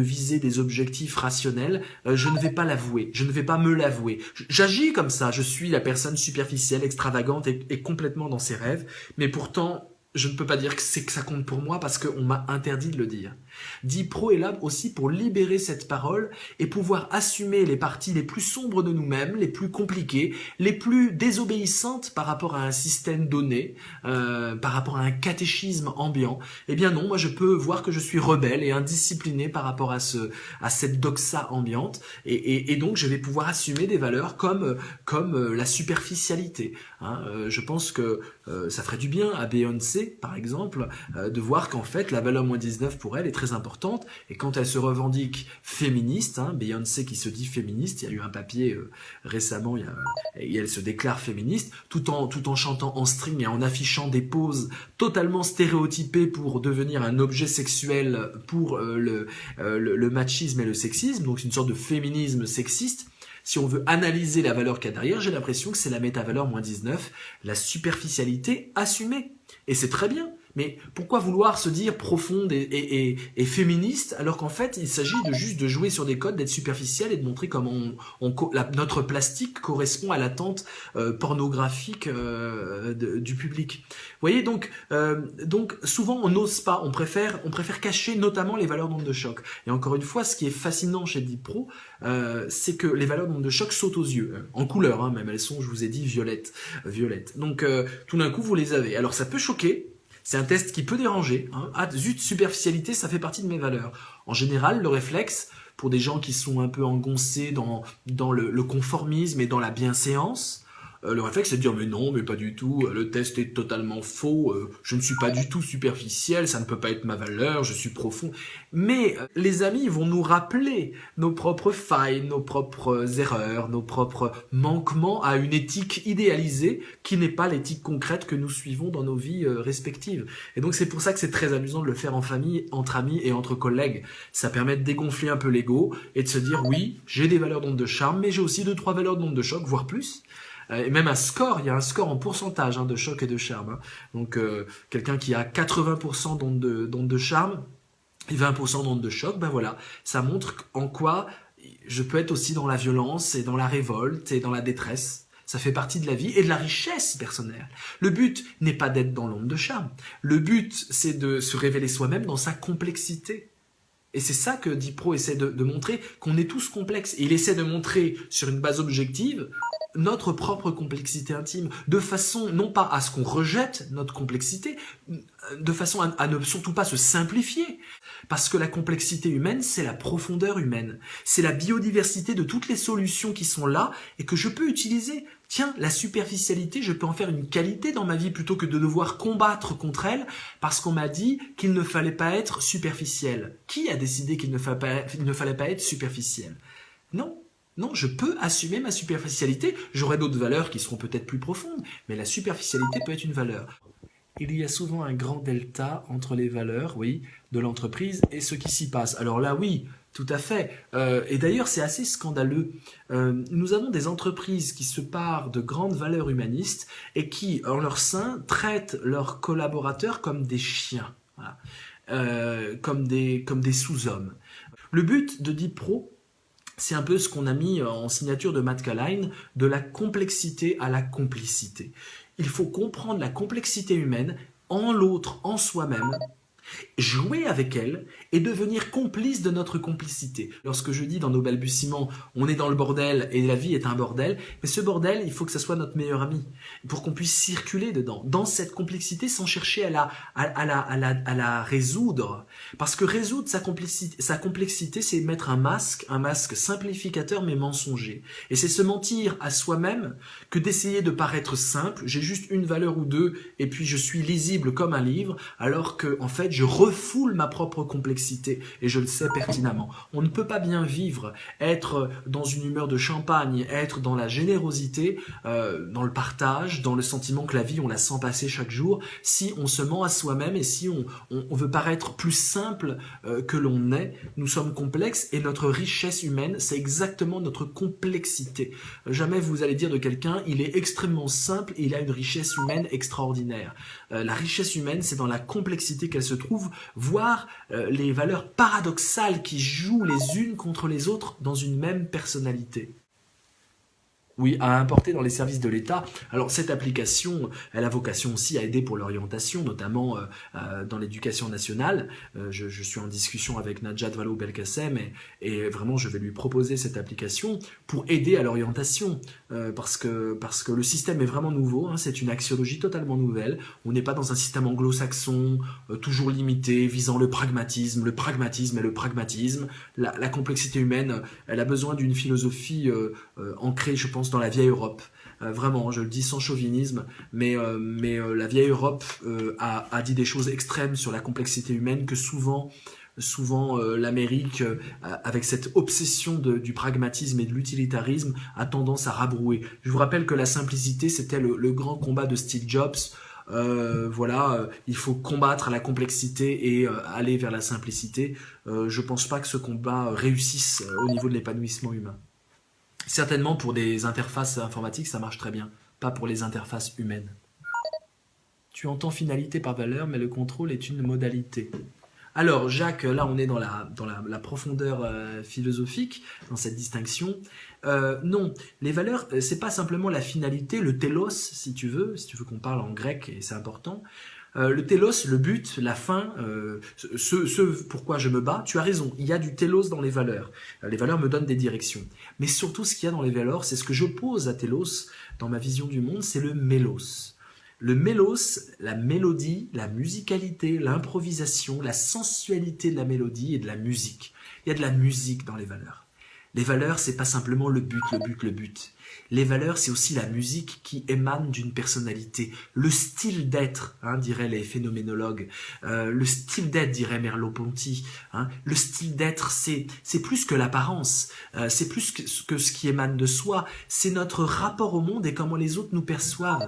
viser des objectifs rationnels, je ne vais pas l'avouer, je ne vais pas me l'avouer. J'agis comme ça, je suis la personne superficielle, extravagante et complètement dans ses rêves, mais pourtant je ne peux pas dire que ça compte pour moi parce qu'on m'a interdit de le dire. Dipro est là aussi pour libérer cette parole et pouvoir assumer les parties les plus sombres de nous-mêmes, les plus compliquées, les plus désobéissantes par rapport à un système donné, par rapport à un catéchisme ambiant. Eh bien non, moi je peux voir que je suis rebelle et indiscipliné par rapport à cette doxa ambiante et donc je vais pouvoir assumer des valeurs comme la superficialité. Hein. Je pense que ça ferait du bien à Beyoncé, par exemple, de voir qu'en fait la valeur -19 pour elle est très importante et quand elle se revendique féministe, hein, Beyoncé qui se dit féministe, il y a eu un papier récemment et elle se déclare féministe tout en chantant en string et en affichant des poses totalement stéréotypées pour devenir un objet sexuel pour le machisme et le sexisme, donc c'est une sorte de féminisme sexiste. Si on veut analyser la valeur qu'il y a derrière, j'ai l'impression que c'est la métavaleur -19, la superficialité assumée. Et c'est très bien. Mais pourquoi vouloir se dire profonde et féministe alors qu'en fait il s'agit juste de jouer sur des codes, d'être superficiel et de montrer comment notre plastique correspond à l'attente pornographique du public. Vous voyez donc souvent on n'ose pas, on préfère cacher notamment les valeurs d'onde de choc. Et encore une fois, ce qui est fascinant chez Dipro, c'est que les valeurs d'onde de choc sautent aux yeux, en couleur, hein, même elles sont, je vous ai dit, violettes. Donc tout d'un coup vous les avez. Alors ça peut choquer. C'est un test qui peut déranger. Hein. Ah, zut, superficialité, ça fait partie de mes valeurs. En général, le réflexe, pour des gens qui sont un peu engoncés dans le conformisme et dans la bienséance, le réflexe c'est de dire mais non, mais pas du tout, le test est totalement faux, je ne suis pas du tout superficiel, ça ne peut pas être ma valeur, je suis profond. Mais les amis vont nous rappeler nos propres failles, nos propres erreurs, nos propres manquements à une éthique idéalisée qui n'est pas l'éthique concrète que nous suivons dans nos vies respectives. Et donc c'est pour ça que c'est très amusant de le faire en famille, entre amis et entre collègues. Ça permet de dégonfler un peu l'ego et de se dire oui, j'ai des valeurs d'onde de charme, mais j'ai aussi 2-3 valeurs d'onde de choc, voire plus. Et même un score, il y a un score en pourcentage de choc et de charme. Hein. Donc quelqu'un qui a 80% d'onde de charme et 20% d'onde de choc, ben voilà, ça montre en quoi je peux être aussi dans la violence et dans la révolte et dans la détresse. Ça fait partie de la vie et de la richesse personnelle. Le but n'est pas d'être dans l'onde de charme. Le but, c'est de se révéler soi-même dans sa complexité. Et c'est ça que Dipro essaie de montrer, qu'on est tous complexes. Et il essaie de montrer sur une base objective notre propre complexité intime, de façon non pas à ce qu'on rejette notre complexité, de façon à ne surtout pas se simplifier, parce que la complexité humaine, c'est la profondeur humaine, c'est la biodiversité de toutes les solutions qui sont là et que je peux utiliser. Tiens, la superficialité, je peux en faire une qualité dans ma vie plutôt que de devoir combattre contre elle parce qu'on m'a dit qu'il ne fallait pas être superficiel. Qui a décidé qu'il ne fallait pas être superficiel ? Non. Non, je peux assumer ma superficialité. J'aurai d'autres valeurs qui seront peut-être plus profondes, mais la superficialité peut être une valeur. Il y a souvent un grand delta entre les valeurs, oui, de l'entreprise et ce qui s'y passe. Alors là, oui, tout à fait. Et d'ailleurs, c'est assez scandaleux. Nous avons des entreprises qui se parent de grandes valeurs humanistes et qui, en leur sein, traitent leurs collaborateurs comme des chiens, voilà. Comme des sous-hommes. Le but de Dipro, c'est un peu ce qu'on a mis en signature de Matt Caline, de la complexité à la complicité. Il faut comprendre la complexité humaine en l'autre, en soi-même, jouer avec elle et devenir complice de notre complicité. Lorsque je dis dans nos balbutiements, on est dans le bordel et la vie est un bordel, mais ce bordel, il faut que ça soit notre meilleur ami pour qu'on puisse circuler dedans, dans cette complexité sans chercher à la résoudre. Parce que résoudre sa complexité, c'est mettre un masque simplificateur mais mensonger. Et c'est se mentir à soi-même que d'essayer de paraître simple, j'ai juste une valeur ou deux et puis je suis lisible comme un livre, alors que en fait je refoule ma propre complexité et je le sais pertinemment. On ne peut pas bien vivre, être dans une humeur de champagne, être dans la générosité, dans le partage, dans le sentiment que la vie, on la sent passer chaque jour, si on se ment à soi-même et si on veut paraître plus simple que l'on est. Nous sommes complexes et notre richesse humaine, c'est exactement notre complexité. Jamais vous allez dire de quelqu'un, il est extrêmement simple et il a une richesse humaine extraordinaire. La richesse humaine, c'est dans la complexité qu'elle se trouve, voire les valeurs paradoxales qui jouent les unes contre les autres dans une même personnalité. Oui, à importer dans les services de l'État. Alors cette application, elle a vocation aussi à aider pour l'orientation, notamment dans l'éducation nationale. Je suis en discussion avec Najat Vallaud-Belkacem et vraiment je vais lui proposer cette application pour aider à l'orientation. Parce que le système est vraiment nouveau, hein, c'est une axiologie totalement nouvelle. On n'est pas dans un système anglo-saxon, toujours limité, visant le pragmatisme et le pragmatisme. La complexité humaine, elle a besoin d'une philosophie ancrée, je pense, dans la vieille Europe. Vraiment, je le dis sans chauvinisme, mais la vieille Europe a dit des choses extrêmes sur la complexité humaine que souvent l'Amérique, avec cette obsession du pragmatisme et de l'utilitarisme, a tendance à rabrouer. Je vous rappelle que la simplicité, c'était le grand combat de Steve Jobs. Il faut combattre la complexité et aller vers la simplicité. Je pense pas que ce combat réussisse au niveau de l'épanouissement humain. Certainement pour des interfaces informatiques, ça marche très bien, pas pour les interfaces humaines. Tu entends finalité par valeur, mais le contrôle est une modalité. Alors Jacques, là on est dans la profondeur philosophique, dans cette distinction. Non, les valeurs, c'est pas simplement la finalité, le télos, si tu veux qu'on parle en grec, et c'est important. Le télos, le but, la fin, ce pourquoi je me bats, tu as raison, il y a du télos dans les valeurs. Les valeurs me donnent des directions. Mais surtout, ce qu'il y a dans les valeurs, c'est ce que j'oppose à télos dans ma vision du monde, c'est le mélos. Le mélos, la mélodie, la musicalité, l'improvisation, la sensualité de la mélodie et de la musique. Il y a de la musique dans les valeurs. Les valeurs, c'est pas simplement le but. Les valeurs, c'est aussi la musique qui émane d'une personnalité. Le style d'être, diraient les phénoménologues. Le style d'être, dirait Merleau-Ponty. Le style d'être, c'est plus que l'apparence. C'est plus que ce qui émane de soi. C'est notre rapport au monde et comment les autres nous perçoivent.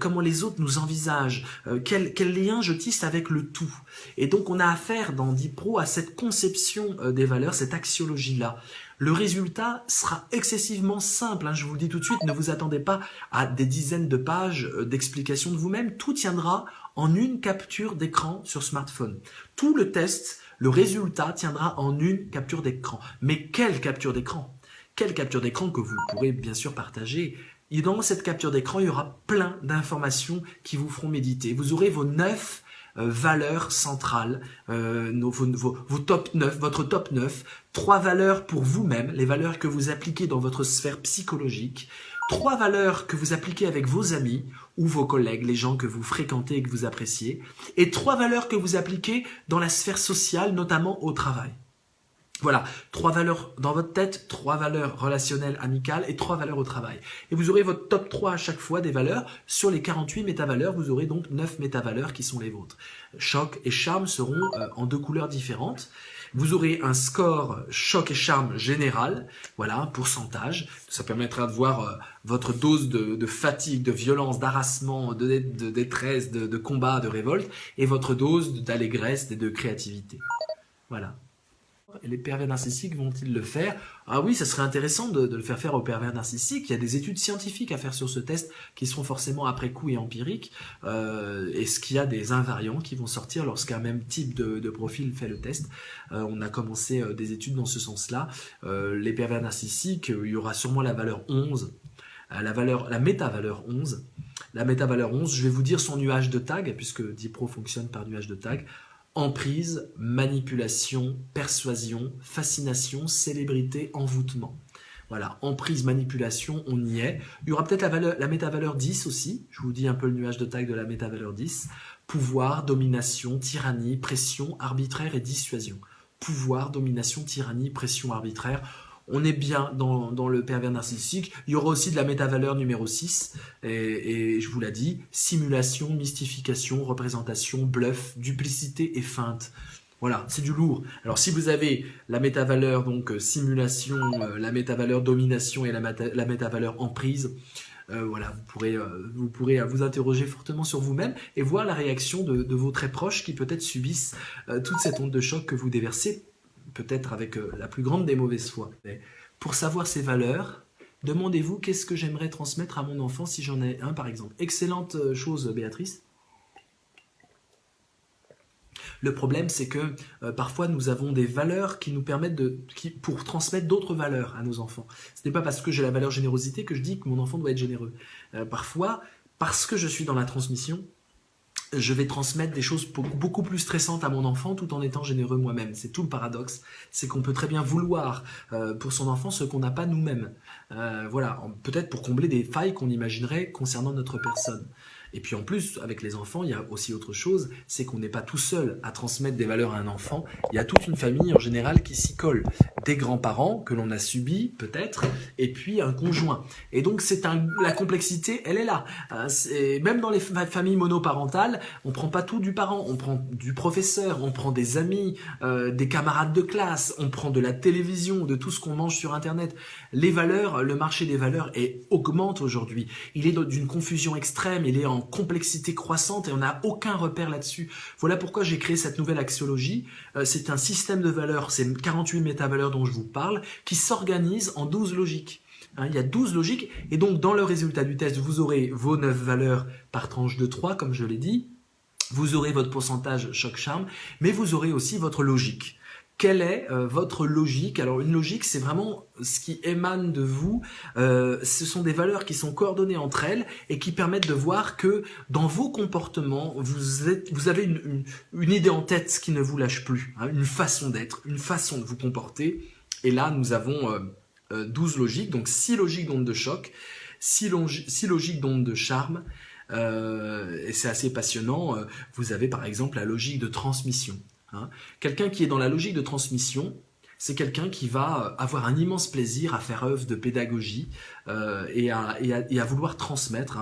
Comment les autres nous envisagent. Quel lien je tisse avec le tout. Et donc, on a affaire dans Dipro à cette conception des valeurs, cette axiologie-là. Le résultat sera excessivement simple, je vous le dis tout de suite, ne vous attendez pas à des dizaines de pages d'explications de vous-même, tout tiendra en une capture d'écran sur smartphone. Tout le test, le résultat tiendra en une capture d'écran. Mais quelle capture d'écran? Quelle capture d'écran que vous pourrez bien sûr partager. Et dans cette capture d'écran, il y aura plein d'informations qui vous feront méditer. Vous aurez vos 9 valeurs centrales, vos top 9, votre top 9, 3 valeurs pour vous-même, les valeurs que vous appliquez dans votre sphère psychologique, 3 valeurs que vous appliquez avec vos amis ou vos collègues, les gens que vous fréquentez et que vous appréciez, et 3 valeurs que vous appliquez dans la sphère sociale, notamment au travail. Voilà, 3 valeurs dans votre tête, 3 valeurs relationnelles, amicales et 3 valeurs au travail. Et vous aurez votre top 3 à chaque fois des valeurs. Sur les 48 métavaleurs, vous aurez donc 9 métavaleurs qui sont les vôtres. Choc et charme seront en 2 couleurs différentes. Vous aurez un score choc et charme général, voilà, un pourcentage. Ça permettra de voir votre dose de fatigue, de violence, d'harassement, de détresse, de combat, de révolte, et votre dose d'allégresse et de créativité. Voilà. Et les pervers narcissiques vont-ils le faire? Ah oui, ça serait intéressant de le faire aux pervers narcissiques. Il y a des études scientifiques à faire sur ce test qui seront forcément après coup et empiriques. Est-ce qu'il y a des invariants qui vont sortir lorsqu'un même type de profil fait le test? On a commencé des études dans ce sens-là. Les pervers narcissiques, il y aura sûrement la valeur 11, la métavaleur 11. La métavaleur 11, je vais vous dire son nuage de tag, puisque Dipro fonctionne par nuage de tag. Emprise, manipulation, persuasion, fascination, célébrité, envoûtement. Voilà, emprise, manipulation, on y est. Il y aura peut-être la métavaleur 10 aussi. Je vous dis un peu le nuage de tag de la métavaleur 10. Pouvoir, domination, tyrannie, pression, arbitraire et dissuasion. Pouvoir, domination, tyrannie, pression, arbitraire. on est bien dans le pervers narcissique. Il y aura aussi de la métavaleur numéro 6, et je vous l'ai dit, simulation, mystification, représentation, bluff, duplicité et feinte. Voilà, c'est du lourd. Alors si vous avez la métavaleur, donc simulation, la métavaleur domination et la métavaleur emprise, voilà, vous pourrez vous interroger fortement sur vous-même et voir la réaction de vos très proches qui peut-être subissent toute cette onde de choc que vous déversez, peut-être avec la plus grande des mauvaises foi. Pour savoir ces valeurs, demandez-vous qu'est-ce que j'aimerais transmettre à mon enfant si j'en ai un par exemple. Excellente chose, Béatrice. Le problème, c'est que parfois nous avons des valeurs qui nous permettent pour transmettre d'autres valeurs à nos enfants. Ce n'est pas parce que j'ai la valeur générosité que je dis que mon enfant doit être généreux. Parfois, parce que je suis dans la transmission, je vais transmettre des choses beaucoup plus stressantes à mon enfant tout en étant généreux moi-même. C'est tout le paradoxe. C'est qu'on peut très bien vouloir pour son enfant ce qu'on n'a pas nous-mêmes. Voilà, peut-être pour combler des failles qu'on imaginerait concernant notre personne. Et puis en plus, avec les enfants, il y a aussi autre chose, c'est qu'on n'est pas tout seul à transmettre des valeurs à un enfant. Il y a toute une famille en général qui s'y colle. Des grands-parents que l'on a subis peut-être, et puis un conjoint. Et donc la complexité, elle est là. Même dans les familles monoparentales, on prend pas tout du parent, on prend du professeur, on prend des amis, des camarades de classe, on prend de la télévision, de tout ce qu'on mange sur Internet. Les valeurs, le marché des valeurs augmente aujourd'hui. Il est d'une confusion extrême, il est en complexité croissante et on n'a aucun repère là-dessus. Voilà pourquoi j'ai créé cette nouvelle axiologie. C'est un système de valeurs, c'est 48 métavaleurs dont je vous parle, qui s'organise en 12 logiques. Il y a 12 logiques et donc dans le résultat du test, vous aurez vos 9 valeurs par tranche de 3, comme je l'ai dit. Vous aurez votre pourcentage choc-charme, mais vous aurez aussi votre logique. Quelle est votre logique? Alors une logique, c'est vraiment ce qui émane de vous. Ce sont des valeurs qui sont coordonnées entre elles et qui permettent de voir que dans vos comportements, vous avez une idée en tête qui ne vous lâche plus, hein, une façon d'être, une façon de vous comporter. Et là, nous avons 12 logiques, donc 6 logiques d'onde de choc, 6 logiques d'onde de charme. Et c'est assez passionnant. Vous avez par exemple la logique de transmission. Hein. Quelqu'un qui est dans la logique de transmission, c'est quelqu'un qui va avoir un immense plaisir à faire œuvre de pédagogie et à vouloir transmettre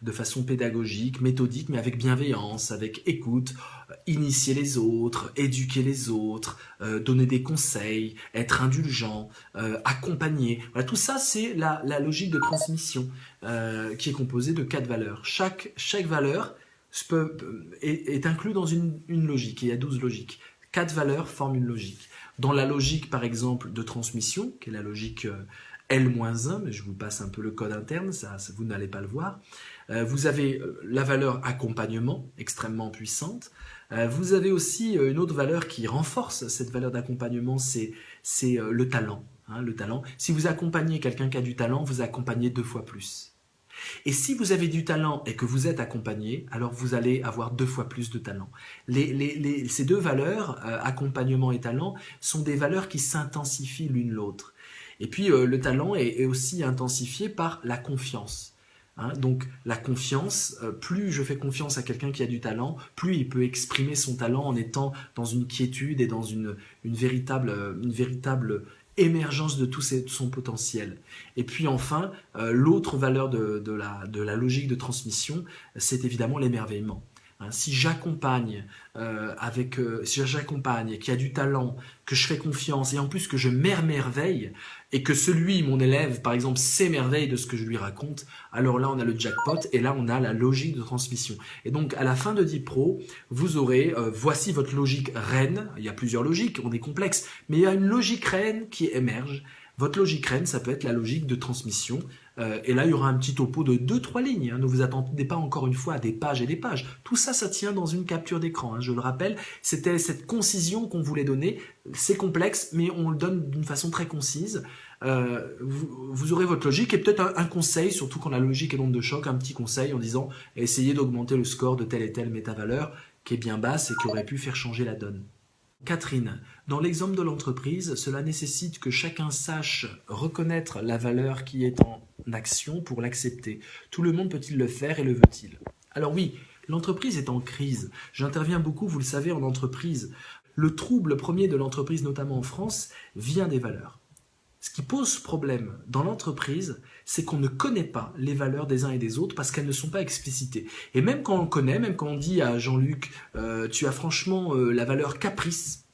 de façon pédagogique, méthodique, mais avec bienveillance, avec écoute, initier les autres, éduquer les autres, donner des conseils, être indulgent, accompagner. Voilà, tout ça, c'est la logique de transmission qui est composée de 4 valeurs. Chaque valeur est inclus dans une logique. Il y a 12 logiques. 4 valeurs forment une logique. Dans la logique, par exemple, de transmission, qui est la logique L-1, mais je vous passe un peu le code interne, ça vous n'allez pas le voir. Vous avez la valeur accompagnement, extrêmement puissante. Vous avez aussi une autre valeur qui renforce cette valeur d'accompagnement, c'est le talent. Hein, le talent. Si vous accompagnez quelqu'un qui a du talent, vous accompagnez 2 fois plus. Et si vous avez du talent et que vous êtes accompagné, alors vous allez avoir 2 fois plus de talent. Ces 2 valeurs, accompagnement et talent, sont des valeurs qui s'intensifient l'une l'autre. Et puis le talent est aussi intensifié par la confiance. Hein, donc la confiance, plus je fais confiance à quelqu'un qui a du talent, plus il peut exprimer son talent en étant dans une quiétude et dans une véritable émergence de tout son potentiel. Et puis enfin, l'autre valeur de la logique de transmission, c'est évidemment l'émerveillement. Hein, si j'accompagne qui a du talent, que je fais confiance et en plus que je m'émerveille et que mon élève, par exemple, s'émerveille de ce que je lui raconte, alors là on a le jackpot et là on a la logique de transmission. Et donc à la fin de Dipro, vous aurez, voici votre logique reine. Il y a plusieurs logiques, on est complexe, mais il y a une logique reine qui émerge. Votre logique reine, ça peut être la logique de transmission. Et là, il y aura un petit topo de 2-3 lignes. Hein. Ne vous attendez pas encore une fois à des pages et des pages. Tout ça, ça tient dans une capture d'écran. Hein. Je le rappelle, c'était cette concision qu'on voulait donner. C'est complexe, mais on le donne d'une façon très concise. Vous aurez votre logique et peut-être un conseil, surtout quand la logique est d'onde de choc, un petit conseil en disant essayez d'augmenter le score de telle et telle métavaleur qui est bien basse et qui aurait pu faire changer la donne. Catherine, dans l'exemple de l'entreprise, cela nécessite que chacun sache reconnaître la valeur qui est en action pour l'accepter. Tout le monde peut-il le faire et le veut-il? Alors oui, l'entreprise est en crise. J'interviens beaucoup, vous le savez, en entreprise. Le trouble premier de l'entreprise, notamment en France, vient des valeurs. Ce qui pose problème dans l'entreprise, c'est qu'on ne connaît pas les valeurs des uns et des autres parce qu'elles ne sont pas explicitées. Et même quand on le connaît, même quand on dit à Jean-Luc, tu as franchement la valeur caprice,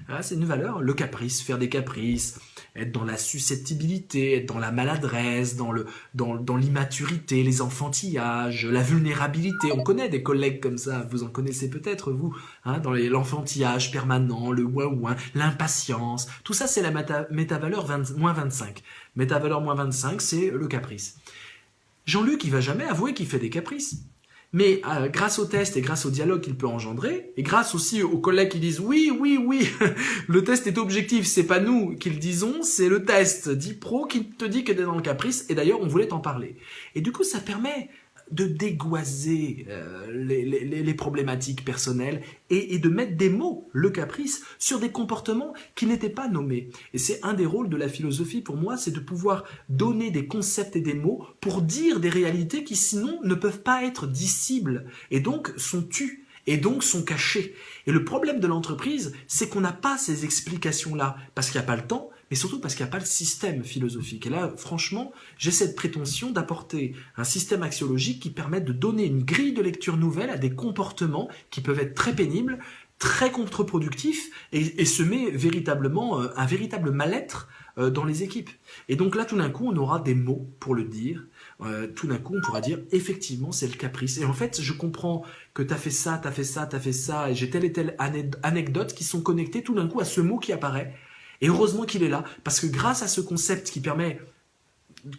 ah, c'est une valeur, le caprice, faire des caprices, être dans la susceptibilité, être dans la maladresse, dans l'immaturité, les enfantillages, la vulnérabilité. On connaît des collègues comme ça, vous en connaissez peut-être vous, hein, dans l'enfantillage permanent, le ouin-ouin, l'impatience. Tout ça, c'est la métavaleur moins 25. Métavaleur moins 25, c'est le caprice. Jean-Luc, il va jamais avouer qu'il fait des caprices. Mais grâce au test et grâce au dialogue qu'il peut engendrer, et grâce aussi aux collègues qui disent oui, oui, oui, le test est objectif, c'est pas nous qui le disons, c'est le test d'IPRO qui te dit que t'es dans le caprice, et d'ailleurs on voulait t'en parler. Et du coup ça permet de dégoiser les problématiques personnelles et de mettre des mots, le caprice, sur des comportements qui n'étaient pas nommés. Et c'est un des rôles de la philosophie pour moi, c'est de pouvoir donner des concepts et des mots pour dire des réalités qui sinon ne peuvent pas être dissibles et donc sont tues et donc sont cachées. Et le problème de l'entreprise, c'est qu'on n'a pas ces explications-là parce qu'il n'y a pas le temps, mais surtout parce qu'il n'y a pas le système philosophique. Et là, franchement, j'ai cette prétention d'apporter un système axiologique qui permette de donner une grille de lecture nouvelle à des comportements qui peuvent être très pénibles, très contre-productifs et semer véritablement un véritable mal-être dans les équipes. Et donc là, tout d'un coup, on aura des mots pour le dire. Tout d'un coup, on pourra dire, effectivement, c'est le caprice. Et en fait, je comprends que tu as fait ça, tu as fait ça, tu as fait ça, et j'ai telle et telle anecdote qui sont connectées tout d'un coup à ce mot qui apparaît. Et heureusement qu'il est là, parce que grâce à ce concept qui permet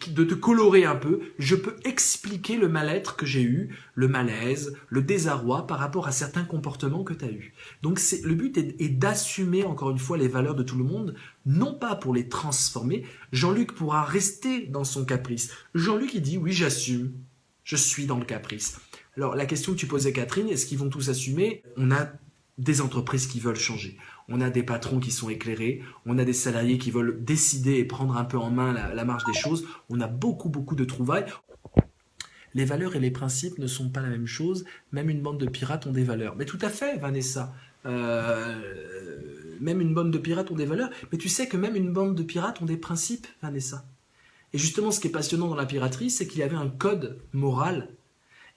de te colorer un peu, je peux expliquer le mal-être que j'ai eu, le malaise, le désarroi par rapport à certains comportements que tu as eus. Donc le but est d'assumer encore une fois les valeurs de tout le monde, non pas pour les transformer. Jean-Luc pourra rester dans son caprice. Jean-Luc il dit oui j'assume, je suis dans le caprice. Alors la question que tu posais Catherine, est-ce qu'ils vont tous assumer? On a des entreprises qui veulent changer. On a des patrons qui sont éclairés, on a des salariés qui veulent décider et prendre un peu en main la marche des choses. On a beaucoup de trouvailles. Les valeurs et les principes ne sont pas la même chose. Même une bande de pirates ont des valeurs. Mais tout à fait, Vanessa. Même une bande de pirates ont des valeurs. Mais tu sais que même une bande de pirates ont des principes, Vanessa. Et justement, ce qui est passionnant dans la piraterie, c'est qu'il y avait un code moral.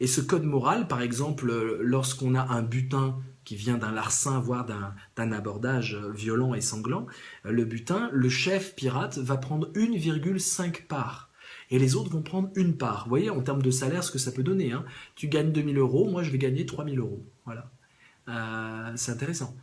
Et ce code moral, par exemple, lorsqu'on a un butin qui vient d'un larcin, voire d'un abordage violent et sanglant, le butin, le chef pirate va prendre 1,5 part. Et les autres vont prendre une part. Vous voyez, en termes de salaire, ce que ça peut donner. Hein. Tu gagnes 2 000 euros, moi je vais gagner 3 000 euros. Voilà. C'est intéressant.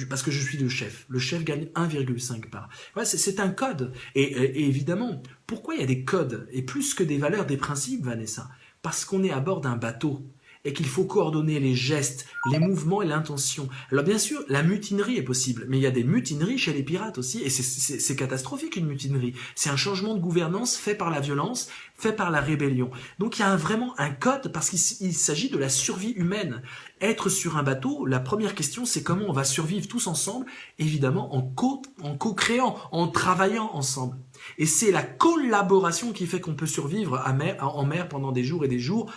Parce que je suis le chef. Le chef gagne 1,5 part. Ouais, c'est un code. Et évidemment, pourquoi il y a des codes et plus que des valeurs, des principes, Vanessa? Parce qu'on est à bord d'un bateau et qu'il faut coordonner les gestes, les mouvements et l'intention. Alors bien sûr, la mutinerie est possible, mais il y a des mutineries chez les pirates aussi, et c'est catastrophique une mutinerie. C'est un changement de gouvernance fait par la violence, fait par la rébellion. Donc il y a vraiment un code parce qu'il s'agit de la survie humaine. Être sur un bateau, la première question c'est comment on va survivre tous ensemble, évidemment en co-créant, en travaillant ensemble. Et c'est la collaboration qui fait qu'on peut survivre en mer pendant des jours et des jours,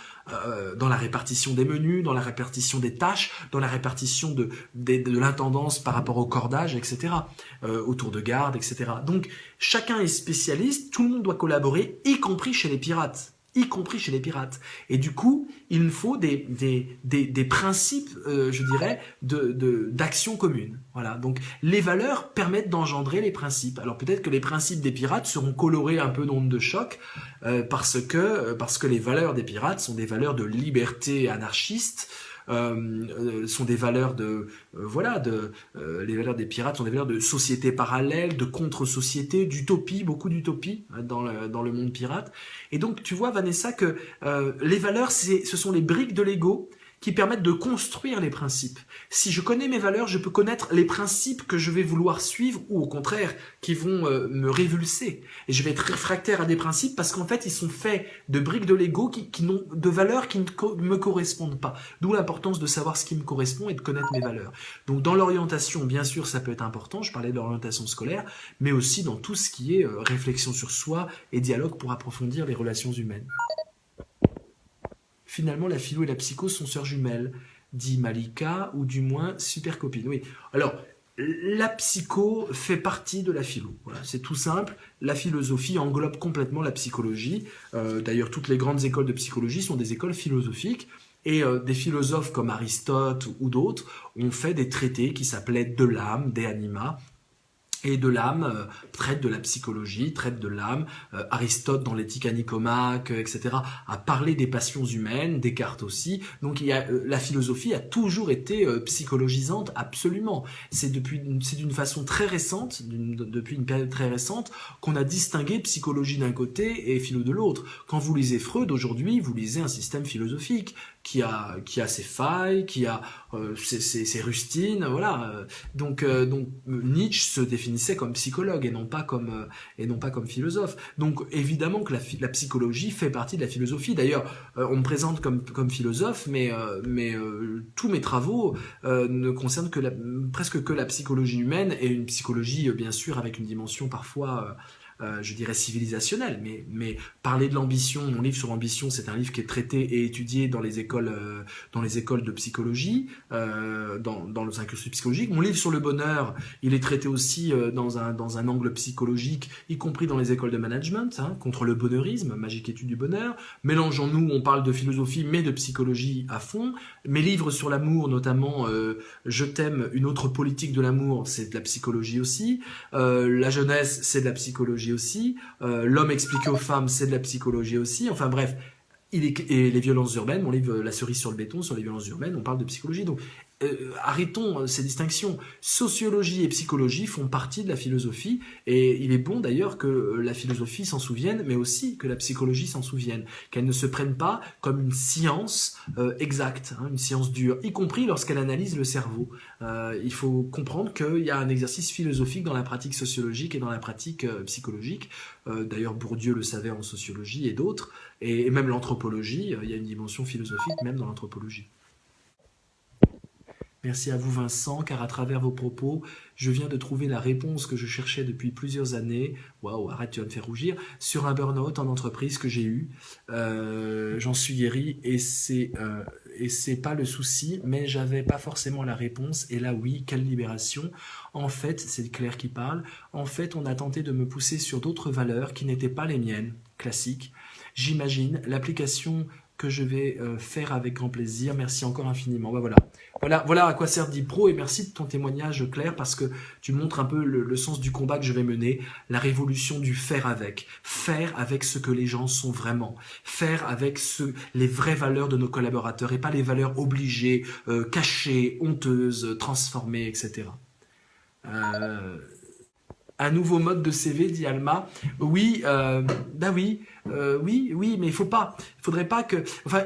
dans la répartition des menus, dans la répartition des tâches, dans la répartition de l'intendance par rapport au cordage, etc., autour de garde, etc. Donc chacun est spécialiste, tout le monde doit collaborer, y compris chez les pirates. Y compris chez les pirates. Et du coup, il nous faut des principes, je dirais, d'action commune. Voilà. Donc, les valeurs permettent d'engendrer les principes. Alors, peut-être que les principes des pirates seront colorés un peu d'onde de choc, parce que les valeurs des pirates sont des valeurs de liberté anarchiste, sont des valeurs les valeurs des pirates sont des valeurs de société parallèle, de contre-société, d'utopie, beaucoup d'utopie dans le monde pirate. Et donc tu vois Vanessa que les valeurs ce sont les briques de Lego qui permettent de construire les principes. Si je connais mes valeurs, je peux connaître les principes que je vais vouloir suivre ou au contraire qui vont me révulser. Et je vais être réfractaire à des principes parce qu'en fait ils sont faits de briques de Lego qui n'ont de valeurs qui ne me correspondent pas. D'où l'importance de savoir ce qui me correspond et de connaître mes valeurs. Donc dans l'orientation, bien sûr, ça peut être important, je parlais de l'orientation scolaire, mais aussi dans tout ce qui est réflexion sur soi et dialogue pour approfondir les relations humaines. Finalement, la philo et la psycho sont sœurs jumelles, dit Malika, ou du moins super copines. Oui. Alors, La psycho fait partie de la philo. Voilà, c'est tout simple. La philosophie englobe complètement la psychologie. D'ailleurs, toutes les grandes écoles de psychologie sont des écoles philosophiques. Et des philosophes comme Aristote ou d'autres ont fait des traités qui s'appelaient De l'âme, De anima. Et de l'âme traite de la psychologie, traite de l'âme. Aristote, dans l'éthique à Nicomaque, etc., a parlé des passions humaines, Descartes aussi. Donc la philosophie a toujours été psychologisante, absolument. C'est d'une façon très récente, depuis une période très récente, qu'on a distingué psychologie d'un côté et philo de l'autre. Quand vous lisez Freud aujourd'hui, vous lisez un système philosophique qui a ses failles, qui a ses rustines, voilà. Donc Nietzsche se définissait comme psychologue et non pas comme philosophe. Donc évidemment que la psychologie fait partie de la philosophie. D'ailleurs, on me présente comme philosophe, mais tous mes travaux ne concernent presque que la psychologie humaine et une psychologie bien sûr avec une dimension parfois je dirais civilisationnelle, mais parler de l'ambition, mon livre sur l'ambition, c'est un livre qui est traité et étudié dans les écoles de psychologie, dans un cursus psychologique. Mon livre sur le bonheur, il est traité aussi dans un angle psychologique, y compris dans les écoles de management, contre le bonheurisme, magique étude du bonheur. Mélangeons-nous, on parle de philosophie, mais de psychologie à fond. Mes livres sur l'amour, notamment Je t'aime, une autre politique de l'amour, c'est de la psychologie aussi. La jeunesse, c'est de la psychologie aussi, l'homme expliqué aux femmes, c'est de la psychologie aussi, enfin bref, et les violences urbaines, mon livre La cerise sur le béton, sur les violences urbaines, on parle de psychologie, donc arrêtons ces distinctions. Sociologie et psychologie font partie de la philosophie, et il est bon d'ailleurs que la philosophie s'en souvienne, mais aussi que la psychologie s'en souvienne, qu'elle ne se prenne pas comme une science exacte, une science dure, y compris lorsqu'elle analyse le cerveau. Il faut comprendre qu'il y a un exercice philosophique dans la pratique sociologique et dans la pratique psychologique. D'ailleurs, Bourdieu le savait en sociologie et d'autres, et même l'anthropologie, il y a une dimension philosophique même dans l'anthropologie. Merci à vous Vincent, car à travers vos propos, je viens de trouver la réponse que je cherchais depuis plusieurs années. Waouh, arrête, tu vas me faire rougir. Sur un burn-out en entreprise que j'ai eu. J'en suis guéri et c'est pas le souci, mais j'avais pas forcément la réponse. Et là, oui, quelle libération. En fait, c'est Claire qui parle. En fait, on a tenté de me pousser sur d'autres valeurs qui n'étaient pas les miennes, classiques. J'imagine l'application que je vais faire avec grand plaisir. Merci encore infiniment. Voilà à quoi sert Dipro, et merci de ton témoignage Claire, parce que tu montres un peu le sens du combat que je vais mener, la révolution du faire avec ce que les gens sont vraiment, faire avec les vraies valeurs de nos collaborateurs et pas les valeurs obligées, cachées, honteuses, transformées, etc. Un nouveau mode de CV, dit Alma. Oui, oui, mais il faudrait pas que, enfin,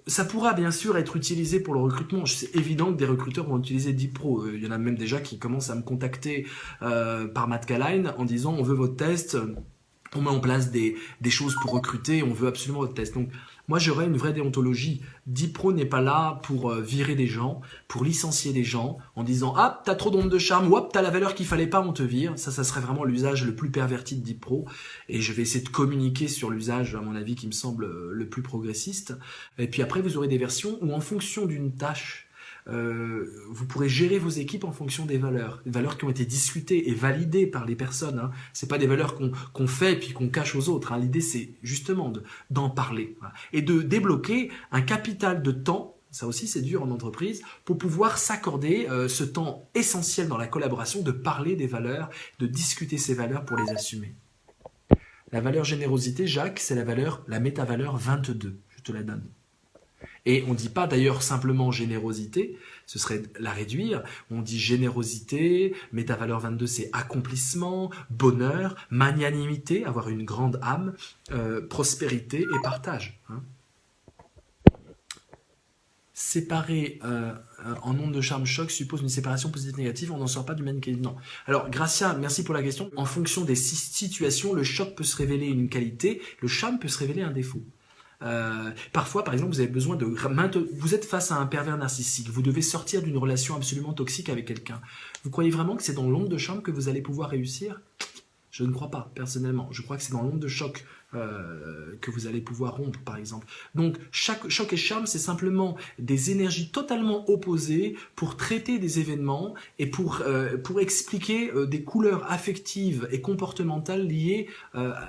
ça pourra bien sûr être utilisé pour le recrutement. C'est évident que des recruteurs vont utiliser Dipro. Il y en a même déjà qui commencent à me contacter par Matt Caline en disant on veut votre test, on met en place des choses pour recruter, on veut absolument votre test. Donc moi j'aurais une vraie déontologie. Dipro n'est pas là pour virer des gens, pour licencier des gens en disant ah t'as trop d'onde de charme, ou hop t'as la valeur qu'il fallait pas, on te vire. Ça serait vraiment l'usage le plus perverti de Dipro, et je vais essayer de communiquer sur l'usage à mon avis qui me semble le plus progressiste. Et puis après vous aurez des versions où en fonction d'une tâche, vous pourrez gérer vos équipes en fonction des valeurs qui ont été discutées et validées par les personnes. C'est pas des valeurs qu'on fait et puis qu'on cache aux autres. L'idée c'est justement d'en parler, voilà, et de débloquer un capital de temps. Ça aussi c'est dur en entreprise, pour pouvoir s'accorder ce temps essentiel dans la collaboration, de parler des valeurs, de discuter ces valeurs pour les assumer. La valeur générosité, Jacques, c'est la métavaleur 22. Je te la donne. Et on ne dit pas d'ailleurs simplement générosité, ce serait la réduire. On dit générosité, métavaleur 22 c'est accomplissement, bonheur, magnanimité, avoir une grande âme, prospérité et partage. Séparer en onde de charme choc suppose une séparation positive négative, on n'en sort pas du même qualité. Non. Alors Gracia, merci pour la question. En fonction des situations, le choc peut se révéler une qualité, le charme peut se révéler un défaut. Parfois, par exemple, vous avez besoin vous êtes face à un pervers narcissique, vous devez sortir d'une relation absolument toxique avec quelqu'un. Vous croyez vraiment que c'est dans l'onde de charme que vous allez pouvoir réussir ? Je ne crois pas, personnellement. Je crois que c'est dans l'onde de choc que vous allez pouvoir rompre, par exemple. Donc, chaque choc et charme, c'est simplement des énergies totalement opposées pour traiter des événements et pour expliquer des couleurs affectives et comportementales liées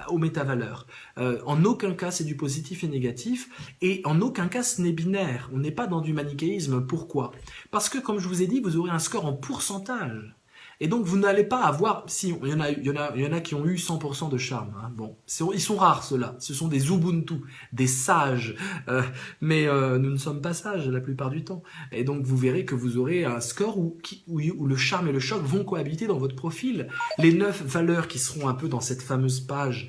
aux métavaleurs. En aucun cas, c'est du positif et négatif, et en aucun cas, ce n'est binaire. On n'est pas dans du manichéisme. Pourquoi? Parce que, comme je vous ai dit, vous aurez un score en pourcentage. Et donc, vous n'allez pas avoir... Si, il y en a qui ont eu 100% de charme. Hein. Bon, ils sont rares, ceux-là. Ce sont des Ubuntu, des sages. Mais nous ne sommes pas sages la plupart du temps. Et donc, vous verrez que vous aurez un score où le charme et le choc vont cohabiter dans votre profil. Les 9 valeurs qui seront un peu dans cette fameuse page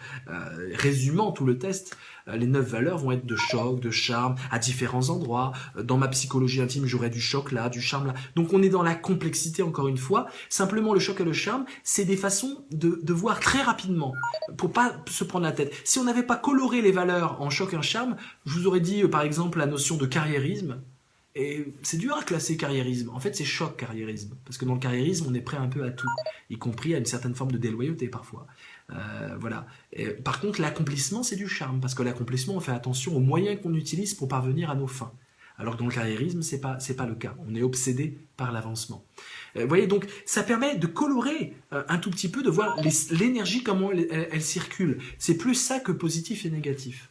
résumant tout le test, les 9 valeurs vont être de choc, de charme, à différents endroits. Dans ma psychologie intime, j'aurai du choc là, du charme là. Donc on est dans la complexité encore une fois. Simplement, le choc et le charme, c'est des façons de voir très rapidement, pour pas se prendre la tête. Si on n'avait pas coloré les valeurs en choc et en charme, je vous aurais dit par exemple la notion de carriérisme. Et c'est dur à classer carriérisme. En fait, c'est choc carriérisme. Parce que dans le carriérisme, on est prêt un peu à tout, y compris à une certaine forme de déloyauté parfois. Voilà. Et, par contre, l'accomplissement, c'est du charme. Parce que l'accomplissement, on fait attention aux moyens qu'on utilise pour parvenir à nos fins. Alors que dans le carriérisme, c'est pas le cas. On est obsédé par l'avancement. Vous voyez, donc, ça permet de colorer un tout petit peu, de voir l'énergie, comment elle circule. C'est plus ça que positif et négatif.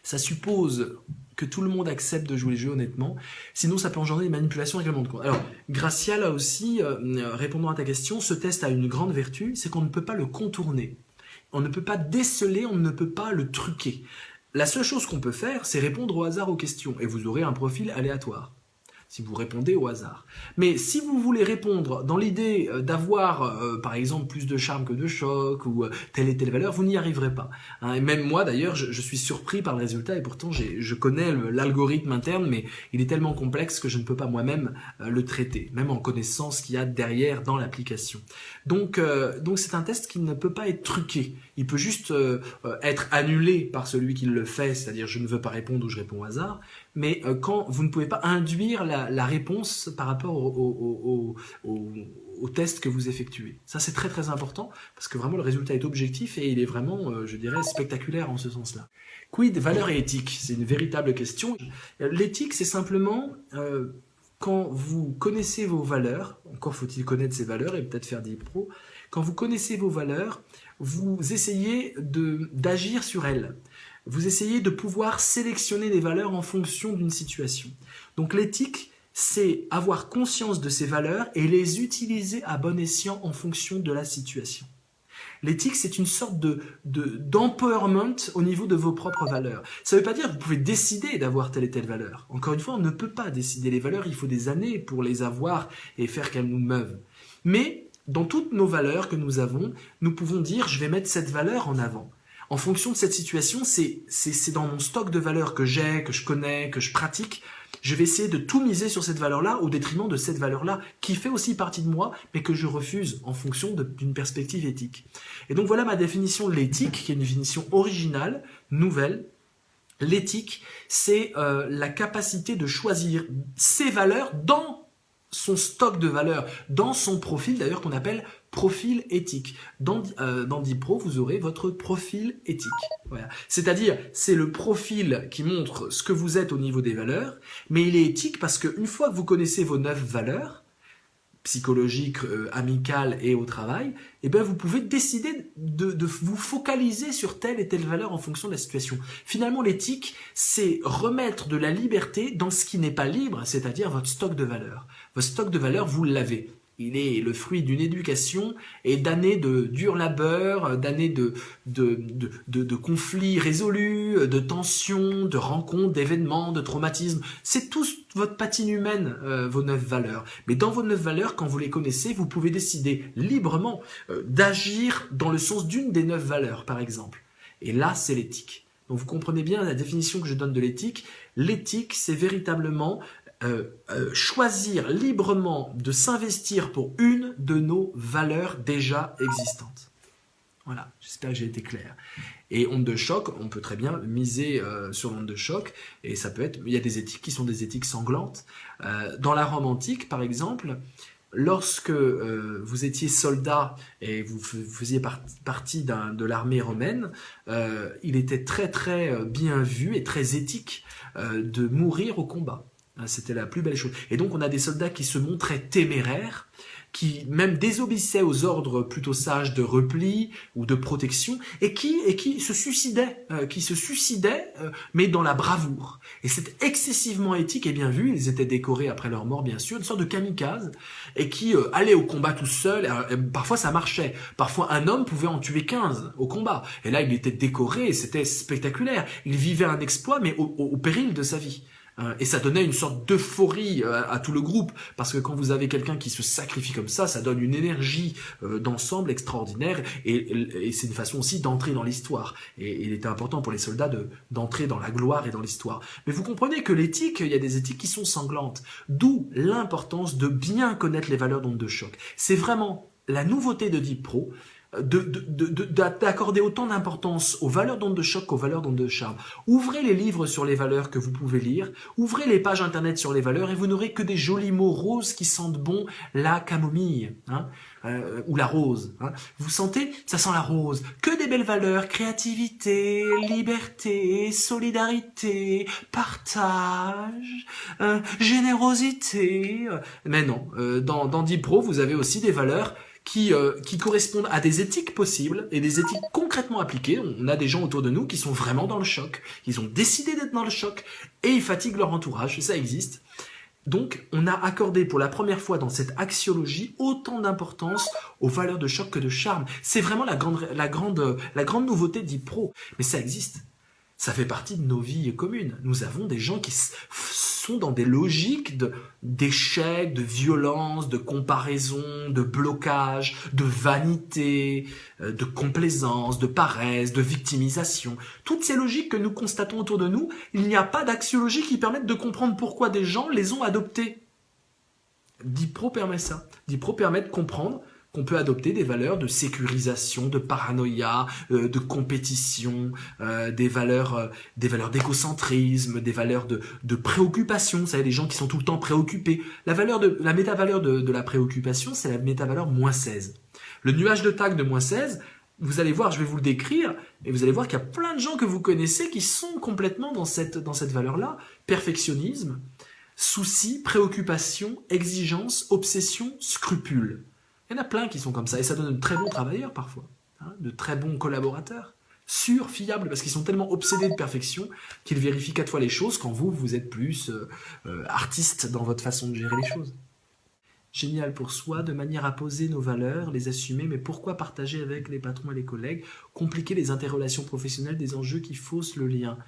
Ça suppose que tout le monde accepte de jouer le jeu honnêtement, sinon ça peut engendrer des manipulations et règlements de compte. Alors, Gracia, là aussi, répondant à ta question, ce test a une grande vertu, c'est qu'on ne peut pas le contourner. On ne peut pas déceler, on ne peut pas le truquer. La seule chose qu'on peut faire, c'est répondre au hasard aux questions, et vous aurez un profil aléatoire, si vous répondez au hasard. Mais si vous voulez répondre dans l'idée d'avoir, par exemple, plus de charme que de choc, ou telle et telle valeur, vous n'y arriverez pas. Hein, et même moi, d'ailleurs, je suis surpris par le résultat, et pourtant, je connais l'algorithme interne, mais il est tellement complexe que je ne peux pas moi-même le traiter, même en connaissant ce qu'il y a derrière dans l'application. Donc c'est un test qui ne peut pas être truqué. Il peut juste être annulé par celui qui le fait, c'est-à-dire je ne veux pas répondre ou je réponds au hasard, mais quand vous ne pouvez pas induire la réponse par rapport au test que vous effectuez. Ça, c'est très très important, parce que vraiment le résultat est objectif et il est vraiment, je dirais, spectaculaire en ce sens-là. Quid valeur et éthique? C'est une véritable question. L'éthique, c'est simplement quand vous connaissez vos valeurs, encore faut-il connaître ces valeurs et peut-être faire des pros, quand vous connaissez vos valeurs, vous essayez d'agir sur elles. Vous essayez de pouvoir sélectionner des valeurs en fonction d'une situation. Donc l'éthique, c'est avoir conscience de ces valeurs et les utiliser à bon escient en fonction de la situation. L'éthique, c'est une sorte d'empowerment au niveau de vos propres valeurs. Ça ne veut pas dire que vous pouvez décider d'avoir telle et telle valeur. Encore une fois, on ne peut pas décider les valeurs, il faut des années pour les avoir et faire qu'elles nous meuvent. Mais dans toutes nos valeurs que nous avons, nous pouvons dire « je vais mettre cette valeur en avant ». En fonction de cette situation, c'est dans mon stock de valeurs que j'ai, que je connais, que je pratique. Je vais essayer de tout miser sur cette valeur-là au détriment de cette valeur-là qui fait aussi partie de moi, mais que je refuse en fonction d'une perspective éthique. Et donc voilà ma définition de l'éthique, qui est une définition originale, nouvelle. L'éthique, c'est la capacité de choisir ses valeurs dans son stock de valeurs, dans son profil d'ailleurs qu'on appelle profil éthique. Dans Dipro, vous aurez votre profil éthique. Voilà. C'est-à-dire, c'est le profil qui montre ce que vous êtes au niveau des valeurs, mais il est éthique parce qu'une fois que vous connaissez vos 9 valeurs, psychologiques, amicales et au travail, eh bien vous pouvez décider de vous focaliser sur telle et telle valeur en fonction de la situation. Finalement, l'éthique, c'est remettre de la liberté dans ce qui n'est pas libre, c'est-à-dire votre stock de valeurs. Votre stock de valeurs, vous l'avez. Il est le fruit d'une éducation et d'années de dur labeur, d'années de conflits résolus, de tensions, de rencontres, d'événements, de traumatismes. C'est tout votre patine humaine, vos 9 valeurs. Mais dans vos 9 valeurs, quand vous les connaissez, vous pouvez décider librement d'agir dans le sens d'une des 9 valeurs, par exemple. Et là, c'est l'éthique. Donc vous comprenez bien la définition que je donne de l'éthique. L'éthique, c'est véritablement choisir librement de s'investir pour une de nos valeurs déjà existantes. Voilà, j'espère que j'ai été clair. Et onde de choc, on peut très bien miser sur l'onde de choc, et ça peut être, il y a des éthiques qui sont des éthiques sanglantes. Dans la Rome antique, par exemple, lorsque vous étiez soldat et vous faisiez partie de l'armée romaine, il était très très bien vu et très éthique de mourir au combat. C'était la plus belle chose. Et donc on a des soldats qui se montraient téméraires, qui même désobéissaient aux ordres plutôt sages de repli ou de protection, et qui se suicidaient, mais dans la bravoure. Et c'est excessivement éthique et bien vu. Ils étaient décorés après leur mort, bien sûr, une sorte de kamikaze, et qui allaient au combat tout seul. Parfois ça marchait. Parfois un homme pouvait en tuer 15 au combat. Et là il était décoré, et c'était spectaculaire. Il vivait un exploit, mais au péril de sa vie. Et ça donnait une sorte d'euphorie à tout le groupe, parce que quand vous avez quelqu'un qui se sacrifie comme ça donne une énergie d'ensemble extraordinaire, et c'est une façon aussi d'entrer dans l'histoire. Et il était important pour les soldats d'entrer dans la gloire et dans l'histoire. Mais vous comprenez que l'éthique, il y a des éthiques qui sont sanglantes, d'où l'importance de bien connaître les valeurs d'onde de choc. C'est vraiment la nouveauté de Deep Pro, d'accorder autant d'importance aux valeurs d'onde de choc qu'aux valeurs d'onde de charme. Ouvrez les livres sur les valeurs que vous pouvez lire, ouvrez les pages internet sur les valeurs, et vous n'aurez que des jolis mots roses qui sentent bon la camomille, ou la rose. Vous sentez, ça sent la rose. Que des belles valeurs: créativité, liberté, solidarité, partage, générosité. Mais non, dans Deep Pro, vous avez aussi des valeurs qui correspondent à des éthiques possibles et des éthiques concrètement appliquées. On a des gens autour de nous qui sont vraiment dans le choc, ils ont décidé d'être dans le choc et ils fatiguent leur entourage, ça existe. Donc on a accordé pour la première fois dans cette axiologie autant d'importance aux valeurs de choc que de charme. C'est vraiment la grande nouveauté Deep Pro, mais ça existe. Ça fait partie de nos vies communes. Nous avons des gens qui sont dans des logiques d'échec, de violence, de comparaison, de blocage, de vanité, de complaisance, de paresse, de victimisation. Toutes ces logiques que nous constatons autour de nous, il n'y a pas d'axiologie qui permette de comprendre pourquoi des gens les ont adoptées. Deep Pro permet ça. Deep Pro permet de comprendre qu'on peut adopter des valeurs de sécurisation, de paranoïa, de compétition, des valeurs d'écocentrisme, des valeurs de préoccupation. Vous savez, des gens qui sont tout le temps préoccupés. La métavaleur de la préoccupation, c'est la métavaleur -16. Le nuage de tag de -16, vous allez voir, je vais vous le décrire, et vous allez voir qu'il y a plein de gens que vous connaissez qui sont complètement dans cette valeur-là. Perfectionnisme, souci, préoccupation, exigence, obsession, scrupule. Il y en a plein qui sont comme ça, et ça donne de très bons travailleurs parfois, de très bons collaborateurs, sûrs, fiables, parce qu'ils sont tellement obsédés de perfection qu'ils vérifient 4 fois les choses, quand vous êtes plus artiste dans votre façon de gérer les choses. Génial pour soi, de manière à poser nos valeurs, les assumer, mais pourquoi partager avec les patrons et les collègues, compliquer les interrelations professionnelles, des enjeux qui faussent le lien?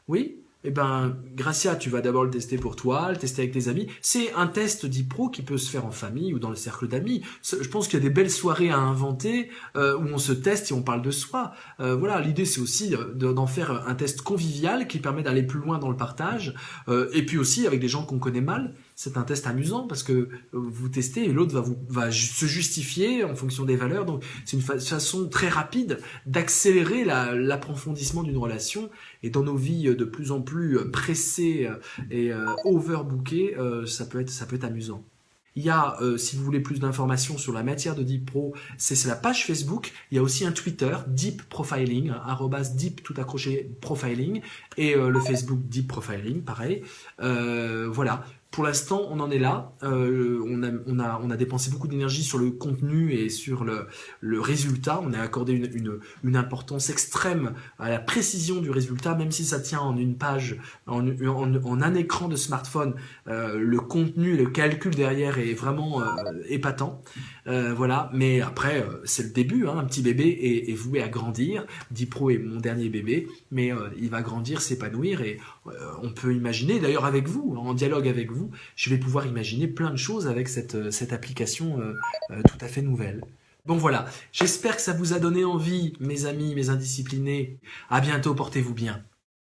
Oui. Eh ben, Gracia, tu vas d'abord le tester pour toi, le tester avec tes amis. C'est un test Deep Pro qui peut se faire en famille ou dans le cercle d'amis. Je pense qu'il y a des belles soirées à inventer où on se teste et on parle de soi. Voilà, l'idée c'est aussi d'en faire un test convivial qui permet d'aller plus loin dans le partage. Et puis aussi avec des gens qu'on connaît mal. C'est un test amusant parce que vous testez et l'autre va se justifier en fonction des valeurs. Donc c'est une façon très rapide d'accélérer l'approfondissement d'une relation. Et dans nos vies de plus en plus pressées et overbookées, ça peut être amusant. Il y a, si vous voulez plus d'informations sur la matière de Deep Pro, c'est la page Facebook. Il y a aussi un Twitter, Deep Profiling, @deep tout accroché profiling, et le Facebook Deep Profiling, pareil. Voilà. Pour l'instant, on en est là. On a dépensé beaucoup d'énergie sur le contenu et sur le résultat. On a accordé une importance extrême à la précision du résultat, même si ça tient en une page, en un écran de smartphone. Le contenu et le calcul derrière est vraiment épatant. Voilà. Mais après, c'est le début. Un petit bébé est voué à grandir. Deep Pro est mon dernier bébé, mais il va grandir, s'épanouir, et on peut imaginer, d'ailleurs avec vous, en dialogue avec vous, je vais pouvoir imaginer plein de choses avec cette application tout à fait nouvelle. Bon voilà, j'espère que ça vous a donné envie, mes amis, mes indisciplinés. À bientôt, portez-vous bien.